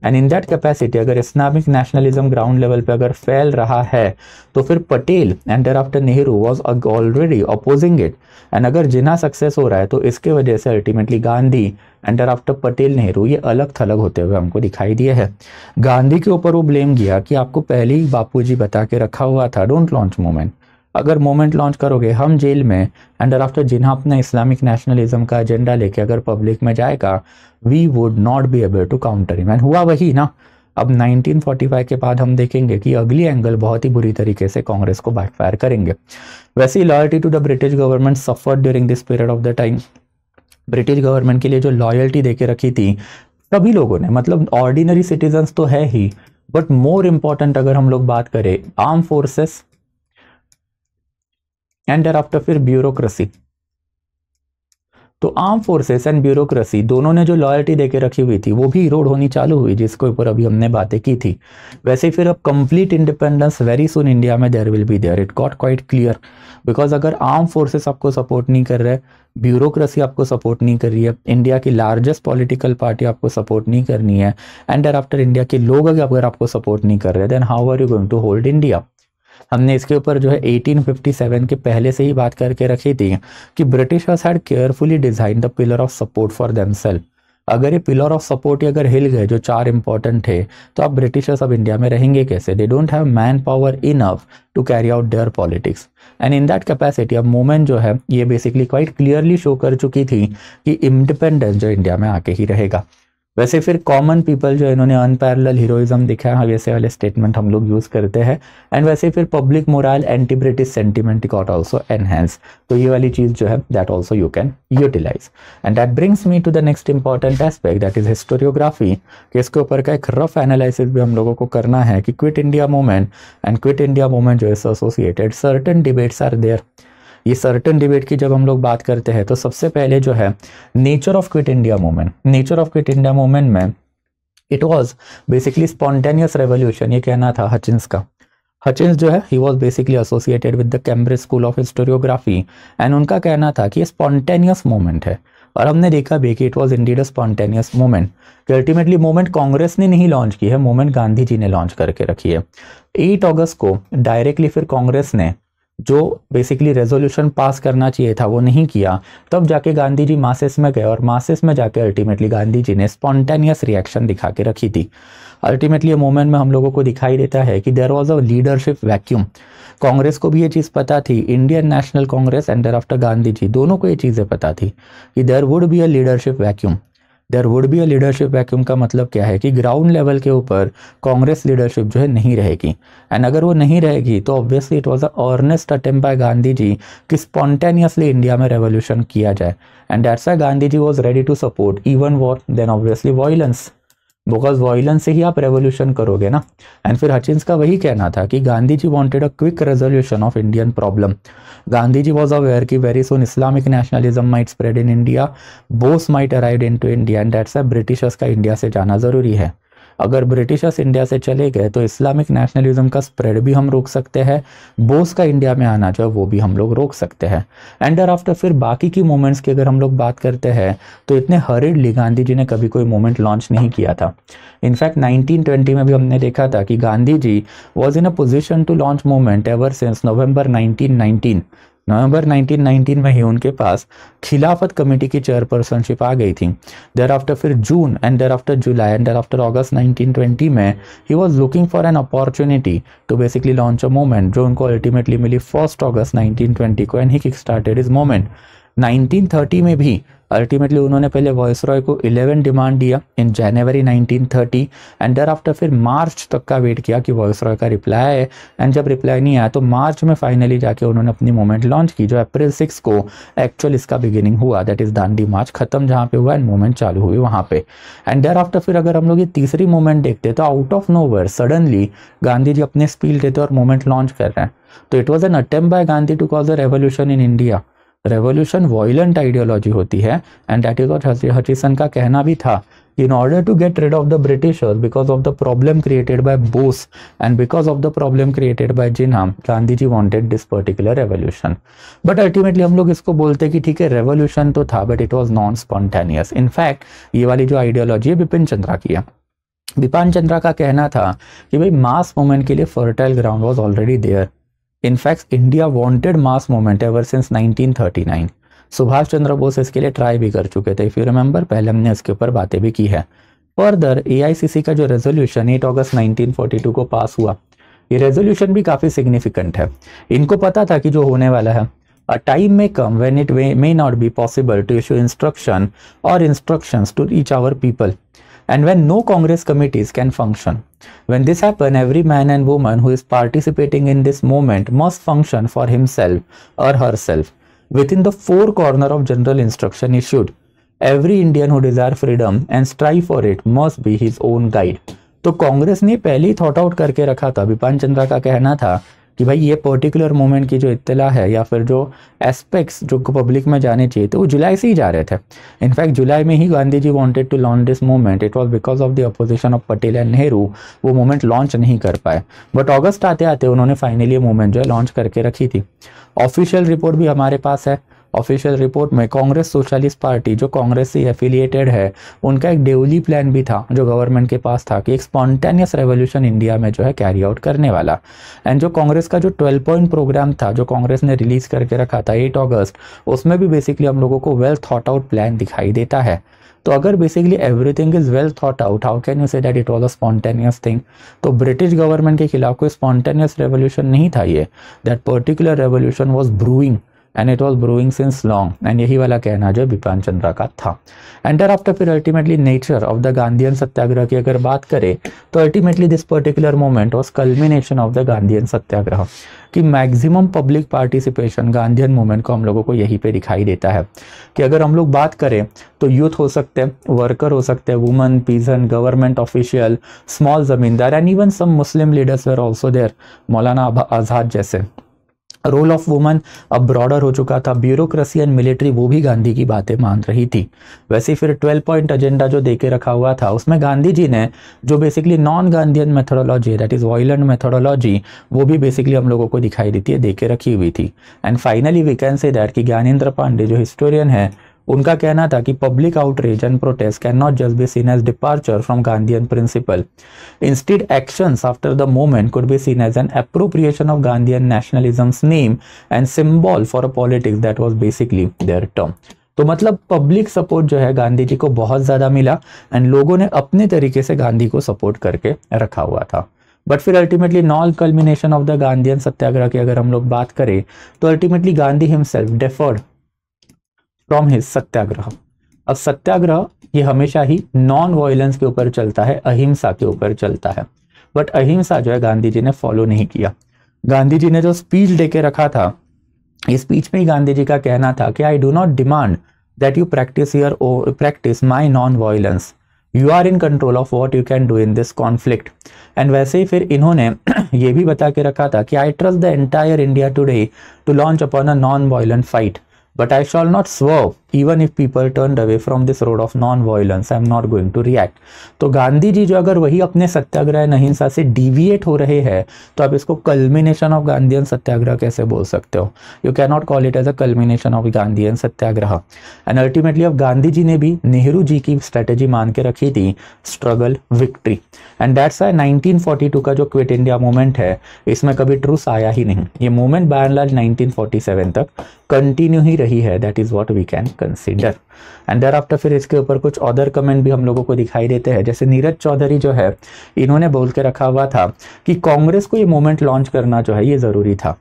एंड इन दैट कैपेसिटी अगर इस्लामिक नेशनलिज्म ग्राउंड लेवल पे अगर फैल रहा है तो फिर Patel and after Nehru was already opposing it, and अगर जिन्हा सक्सेस हो रहा है तो इसके वजह से ultimately Gandhi and after Patel Nehru ये अलग थलग होते हुए हमको दिखाई दिए है। गांधी के ऊपर वो ब्लेम किया कि आपको पहले ही बापूजी बता के रखा हुआ था डोंट लॉन्च मूवमेंट, अगर मूवमेंट लॉन्च करोगे हम जेल में, एंड आफ्टर जिन्हा अपना इस्लामिक नेशनलिज्म का एजेंडा लेके अगर पब्लिक में जाएगा we would not be able to counter him. And हुआ वही ना। अब 1945 के बाद हम देखेंगे कि अगली एंगल बहुत ही बुरी तरीके से कांग्रेस को बैकफायर करेंगे। वैसे ही loyalty to the British government suffered during this period of the time. British government के लिए जो लॉयल्टी देके रखी थी सभी लोगों ने, मतलब ऑर्डिनरी सिटीजन्स तो है ही, बट मोर इंपॉर्टेंट अगर हम लोग बात करें आर्म फोर्सेस एंड आफ्टर फिर ब्यूरोक्रेसी, तो आर्म फोर्सेस एंड ब्यूरोक्रेसी दोनों ने जो लॉयल्टी देके रखी हुई थी वो भी इरोड होनी चालू हुई, जिसके ऊपर अभी हमने बातें की थी। वैसे फिर अब complete independence very soon India में there will be there, it got quite clear. Because अगर आर्म फोर्सेस आपको सपोर्ट नहीं कर रहे, ब्यूरोक्रेसी आपको सपोर्ट नहीं कर रही है, इंडिया की लार्जेस्ट पॉलिटिकल पार्टी आपको सपोर्ट नहीं करनी है, एंड आफ्टर इंडिया के लोग अगर आपको सपोर्ट नहीं कर रहे, then how are you going to hold India. हमने इसके ऊपर जो है 1857 के पहले से ही बात करके रखी थी कि Britishers had carefully design the pillar of support for themself. अगर ये पिलर ऑफ सपोर्ट अगर हिल गए जो चार इंपॉर्टेंट थे, तो अब ब्रिटिशर्स अब इंडिया में रहेंगे कैसे? They don't have manpower enough to carry out their politics, and in that capacity अब मूवमेंट जो है ये बेसिकली क्वाइट क्लियरली शो कर चुकी थी कि इंडिपेंडेंस जो इंडिया में आके ही रहेगा। वैसे फिर कॉमन पीपल जो इन्होंने अनपैरेलल हीरोइज्म दिखाया, वैसे वाले स्टेटमेंट हम लोग यूज करते हैं। एंड वैसे फिर public moral anti British sentiment got also enhance, तो ये वाली चीज जो है that also you can utilise. And that brings me to the next important aspect that is historiography, कि इसके ऊपर का एक रफ एनालिसिस भी हम लोगों को करना है कि quit India movement and quit India movement जो है associated certain debates are there. ये सर्टेन डिबेट की जब हम लोग बात करते हैं तो सबसे पहले जो है nature of Quit India Movement, nature of Quit India movement में it was basically spontaneous revolution, ये कहना था हचिंस का। हचिंस जो है he was basically associated with the Cambridge school of historiography, and उनका कहना था कि ये स्पॉन्टेनियस मूवमेंट है, और हमने देखा भी कि it was indeed a spontaneous movement, कि अल्टीमेटली मूवमेंट कांग्रेस ने नहीं लॉन्च की है, मूवमेंट गांधी जी ने लॉन्च करके रखी है। 8 अगस्त को डायरेक्टली फिर कांग्रेस ने जो बेसिकली रेजोल्यूशन पास करना चाहिए था वो नहीं किया, तब जाके गांधी जी मासेस में गए, और मासेस में जाके अल्टीमेटली गांधी जी ने स्पॉन्टेनियस रिएक्शन दिखा के रखी थी। अल्टीमेटली मूवमेंट में हम लोगों को दिखाई देता है कि there was a leadership vacuum. Congress को भी ये चीज़ पता थी, Indian national Congress and after Gandhi ji दोनों को ये चीज़ें पता थी कि there would be a leadership vacuum. There would be a leadership vacuum का मतलब क्या है कि ग्राउंड लेवल के ऊपर कांग्रेस लीडरशिप जो है नहीं रहेगी, एंड अगर वो नहीं रहेगी तो obviously it was a earnest attempt by Gandhi ji कि स्पॉन्टेनियसली इंडिया में रेवोल्यूशन किया जाए, and that's why Gandhi ji was ready to support even war then obviously violence, because violence से ही आप रेवोल्यूशन करोगे ना। एंड फिर हचिंस का वही कहना था कि Gandhi ji wanted a quick resolution of Indian problem. Gandhi ji was aware कि very soon Islamic nationalism might spread in India, Bose might arrive into India, and that's why Britishers का इंडिया से जाना जरूरी है। अगर ब्रिटिशर्स इंडिया से चले गए तो इस्लामिक नेशनलिज्म का स्प्रेड भी हम रोक सकते हैं, बोस का इंडिया में आना जो है वो भी हम लोग रोक सकते हैं। एंड आफ्टर फिर बाकी की मूवमेंट्स की अगर हम लोग बात करते हैं तो इतने हरिडली गांधी जी ने कभी कोई मूवमेंट लॉन्च नहीं किया था। इनफैक्ट 1920 में भी हमने देखा था कि Gandhi ji was in a position to launch movement ever since November 1919। नवंबर 1919 में ही उनके पास खिलाफत कमेटी की चेयरपर्सनशिप आ गई थी। देर आफ्टर फिर June and thereafter July and thereafter August 1920 में he was looking for an opportunity to basically launch a movement, जो उनको अल्टीमेटली मिली 1 अगस्त 1920 को, and he kick started his movement. 1930 में भी अल्टीमेटली उन्होंने पहले वॉइसरॉय को 11 डिमांड दिया इन जनवरी 1930 एंड देयर आफ्टर फिर मार्च तक का वेट किया कि वॉइसरॉय का रिप्लाई आए, एंड जब रिप्लाई नहीं आया तो मार्च में फाइनली जाके उन्होंने अपनी मूवमेंट लॉन्च की, जो अप्रैल 6 को एक्चुअल इसका बिगिनिंग हुआ, दैट इज दांडी मार्च खत्म जहाँ पे हुआ एंड मूवमेंट चालू हुई वहाँ पे। एंड देयर आफ्टर फिर अगर हम लोग ये तीसरी मूवमेंट देखते तो out of nowhere suddenly Gandhi ji अपने स्पीच देते और मूवमेंट लॉन्च कर रहे हैं। तो it was an attempt by Gandhi to cause a revolution in India. Revolution violent ideology होती है and that is what Hutchison का कहना भी था, in order to get rid of the Britishers because of the problem created by Bose and because of the problem created by Jinnah, Gandhi ji wanted this particular revolution. But ultimately हम लोग इसको बोलते कि ठीक है revolution तो था but it was non-spontaneous. In fact ये वाली जो आइडियोलॉजी है बिपिन चंद्रा की है। बिपिन चंद्रा का कहना था कि भाई मास मूवमेंट के लिए fertile ground was already there. In fact India wanted mass movement ever since 1939। Subhash Chandra Bose इसके लिए ट्राई भी कर चुके थे, इफ यू रिमेंबर, पहले हमने इसके ऊपर बातें भी की है। फर्दर एआईसीसी का जो रेजोल्यूशन 8 अगस्त 1942 को पास हुआ, ये रेजोल्यूशन भी काफी सिग्निफिकेंट है। इनको पता था कि जो होने वाला है, a time may come when it may not be possible to issue instruction और instructions to reach our people and when no Congress committees can function. When this happens, every man and woman who is participating in this movement must function for himself or herself within the four corners of general instruction issued. Every Indian who desires freedom and strive for it must be his own guide. तो कांग्रेस ने पहले ही thought out करके रखा था। बिपिन चंद्रा का कहना था कि भाई ये पर्टिकुलर मूवमेंट की जो इत्तला है या फिर जो एस्पेक्ट्स जो पब्लिक में जाने चाहिए तो वो जुलाई से ही जा रहे थे। इनफैक्ट जुलाई में ही Gandhi ji wanted to launch this movement, it was because of the opposition of Patel and Nehru, वो मूवमेंट लॉन्च नहीं कर पाए। बट अगस्त आते आते उन्होंने फाइनली ये मूवमेंट जो है लॉन्च करके रखी थी। ऑफिशियल रिपोर्ट भी हमारे पास है। ऑफिशियल रिपोर्ट में कांग्रेस सोशलिस्ट पार्टी जो कांग्रेस से एफिलिएटेड है, उनका एक डेवली प्लान भी था जो गवर्नमेंट के पास था कि एक स्पॉन्टेनियस रेवोल्यूशन इंडिया में जो है कैरी आउट करने वाला। एंड जो कांग्रेस का जो 12 पॉइंट प्रोग्राम था जो कांग्रेस ने रिलीज करके रखा था 8 अगस्त, उसमें भी बेसिकली हम लोगों को वेल थॉट आउट प्लान दिखाई देता है। तो अगर basically everything is well thought out, how can you say that it was a spontaneous thing? तो ब्रिटिश गवर्नमेंट के खिलाफ कोई स्पॉन्टेनियस रेवोल्यूशन नहीं था ये, that particular revolution was brewing and it was brewing since long, and यही वाला कहना जो बिपिन चंद्रा का था। एंड देयर आफ्टर फिर ultimately nature of the Gandhian satyagraha की अगर बात करें तो ultimately this particular moment was culmination of the Gandhian satyagraha कि maximum public participation Gandhian movement को हम लोगों को यहीं पे दिखाई देता है। कि अगर हम लोग बात करें तो यूथ हो सकते हैं, वर्कर हो सकते हैं, woman, peasant, government official, small zamindar and even some Muslim leaders were also there, Maulana Azad जैसे। रोल ऑफ वुमन अब ब्रॉडर हो चुका था, ब्यूरोक्रेसी एंड मिलिट्री वो भी गांधी की बातें मान रही थी। वैसे फिर 12 पॉइंट एजेंडा जो देके रखा हुआ था उसमें गांधी जी ने जो basically non Gandhian methodology that is violent methodology वो भी बेसिकली हम लोगों को दिखाई देती है, देके रखी हुई थी। And finally we can say that कि ज्ञानेंद्र पांडे जो हिस्टोरियन है उनका कहना था कि public outreach and protest can not just be seen as departure from Gandhian principle, instead actions after the movement could be seen as an appropriation of Gandhian nationalism's name and symbol for a politics that was basically their term. तो मतलब public support जो है गांधी जी को बहुत ज्यादा मिला and लोगों ने अपने तरीके से गांधी को सपोर्ट करके रखा हुआ था। बट फिर ultimately non culmination of the Gandhian satyagraha की अगर हम लोग बात करें तो ultimately Gandhi himself differed from his satyagraha. अब सत्याग्रह ये हमेशा ही नॉन वायलेंस के ऊपर चलता है, अहिंसा के ऊपर चलता है, बट अहिंसा जो है गांधी जी ने फॉलो नहीं किया। गांधी जी ने जो स्पीच देके रखा था, इस स्पीच में ही गांधी जी का कहना था कि I do not demand that you practise my non violence, you are in control of what you can do in this conflict. And वैसे ही फिर इन्होंने ये भी बता के रखा था कि I trust the entire India today to launch upon a non violent fight, but I shall not swerve even if people turned away from this road of non-violence. I am not going to react. तो गांधी जी जो अगर वही अपने सत्याग्रह अहिंसा से deviate हो रहे हैं तो आप इसको कल्मिनेशन ऑफ गांधीयन सत्याग्रह कैसे बोल सकते हो? You can not call it as a culmination of Gandhian satyagraha. And ultimately अब गांधी जी ने भी नेहरू जी की स्ट्रेटेजी मान के रखी थी, struggle victory. And that's why 1942 का जो क्विट इंडिया मूवमेंट है इसमें कभी ट्रूस आया ही नहीं। ये मूवमेंट बाय एंड लार्ज 1947 तक कंटिन्यू ही रही है, that is what we can consider. And thereafter फिर इसके ऊपर कुछ अदर कमेंट भी हम लोगों को दिखाई देते हैं, जैसे नीरज चौधरी जो है इन्होंने बोल के रखा हुआ था कि कांग्रेस को ये मूवमेंट लॉन्च करना जो है ये जरूरी था।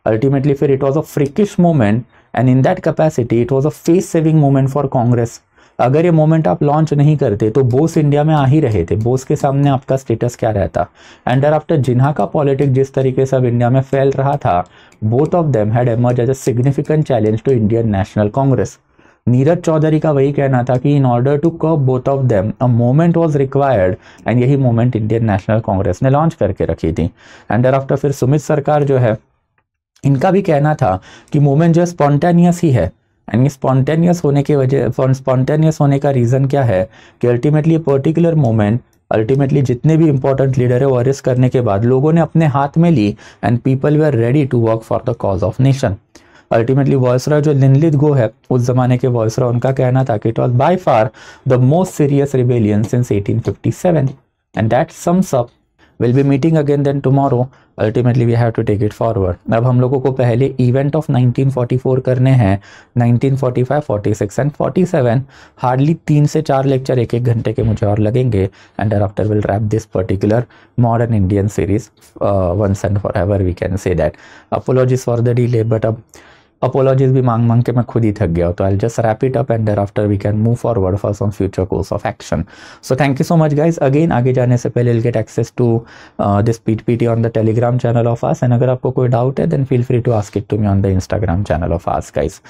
अल्टीमेटली फिर it was a freakish movement and in that capacity it was a face saving moment for Congress. अगर ये मोमेंट आप लॉन्च नहीं करते तो बोस इंडिया में आ ही रहे थे, बोस के सामने आपका स्टेटस क्या रहता। एंड आफ्टर जिन्हा का पॉलिटिक्स जिस तरीके से अब इंडिया में फैल रहा था, both of them had emerge as a significant challenge to Indian national Congress. Neeraj Chaudhary का वही कहना था कि in order to curb both of them a moment was required, and यही मोमेंट इंडियन नेशनल कांग्रेस ने लॉन्च करके रखी थी। एंड आफ्टर फिर सुमित सरकार जो है, इनका भी कहना था कि मूवमेंट जो स्पॉन्टेनियस ही है। एंड स्पॉन्टेनियस होने की वजह, स्पॉन्टेनियस होने का रीज़न क्या है कि अल्टीमेटली पर्टिकुलर मोमेंट, अल्टीमेटली जितने भी इंपॉर्टेंट लीडर है वो अरेस्ट करने के बाद लोगों ने अपने हाथ में ली, and people were ready to work for the cause of nation. Ultimately viceroy जो लिनलित गो है उस जमाने के वॉयसरॉय, उनका कहना था कि it was by far the most serious rebellion since 1857, and that sums up. Will be meeting again then tomorrow, ultimately we have to take it forward. अब हम लोगों को पहले इवेंट ऑफ 1944 करने हैं, 1945, 46 एंड 47। हार्डली 3 से 4 लेक्चर 1-1 घंटे के मुझे और लगेंगे, and after will wrap this particular modern Indian series once and for ever, we can say that. Apologies for the delay, but अब अपोलॉजीज भी मांग मांग के मैं खुद ही थक गया, तो I just wrap it up and after we can move forward for some future course of action. So thank you so much guys. Again आगे जाने से पहले will get access to this PPT on the Telegram channel of us, and अगर आपको कोई doubt है then feel free to ask it to me on the Instagram channel of us guys.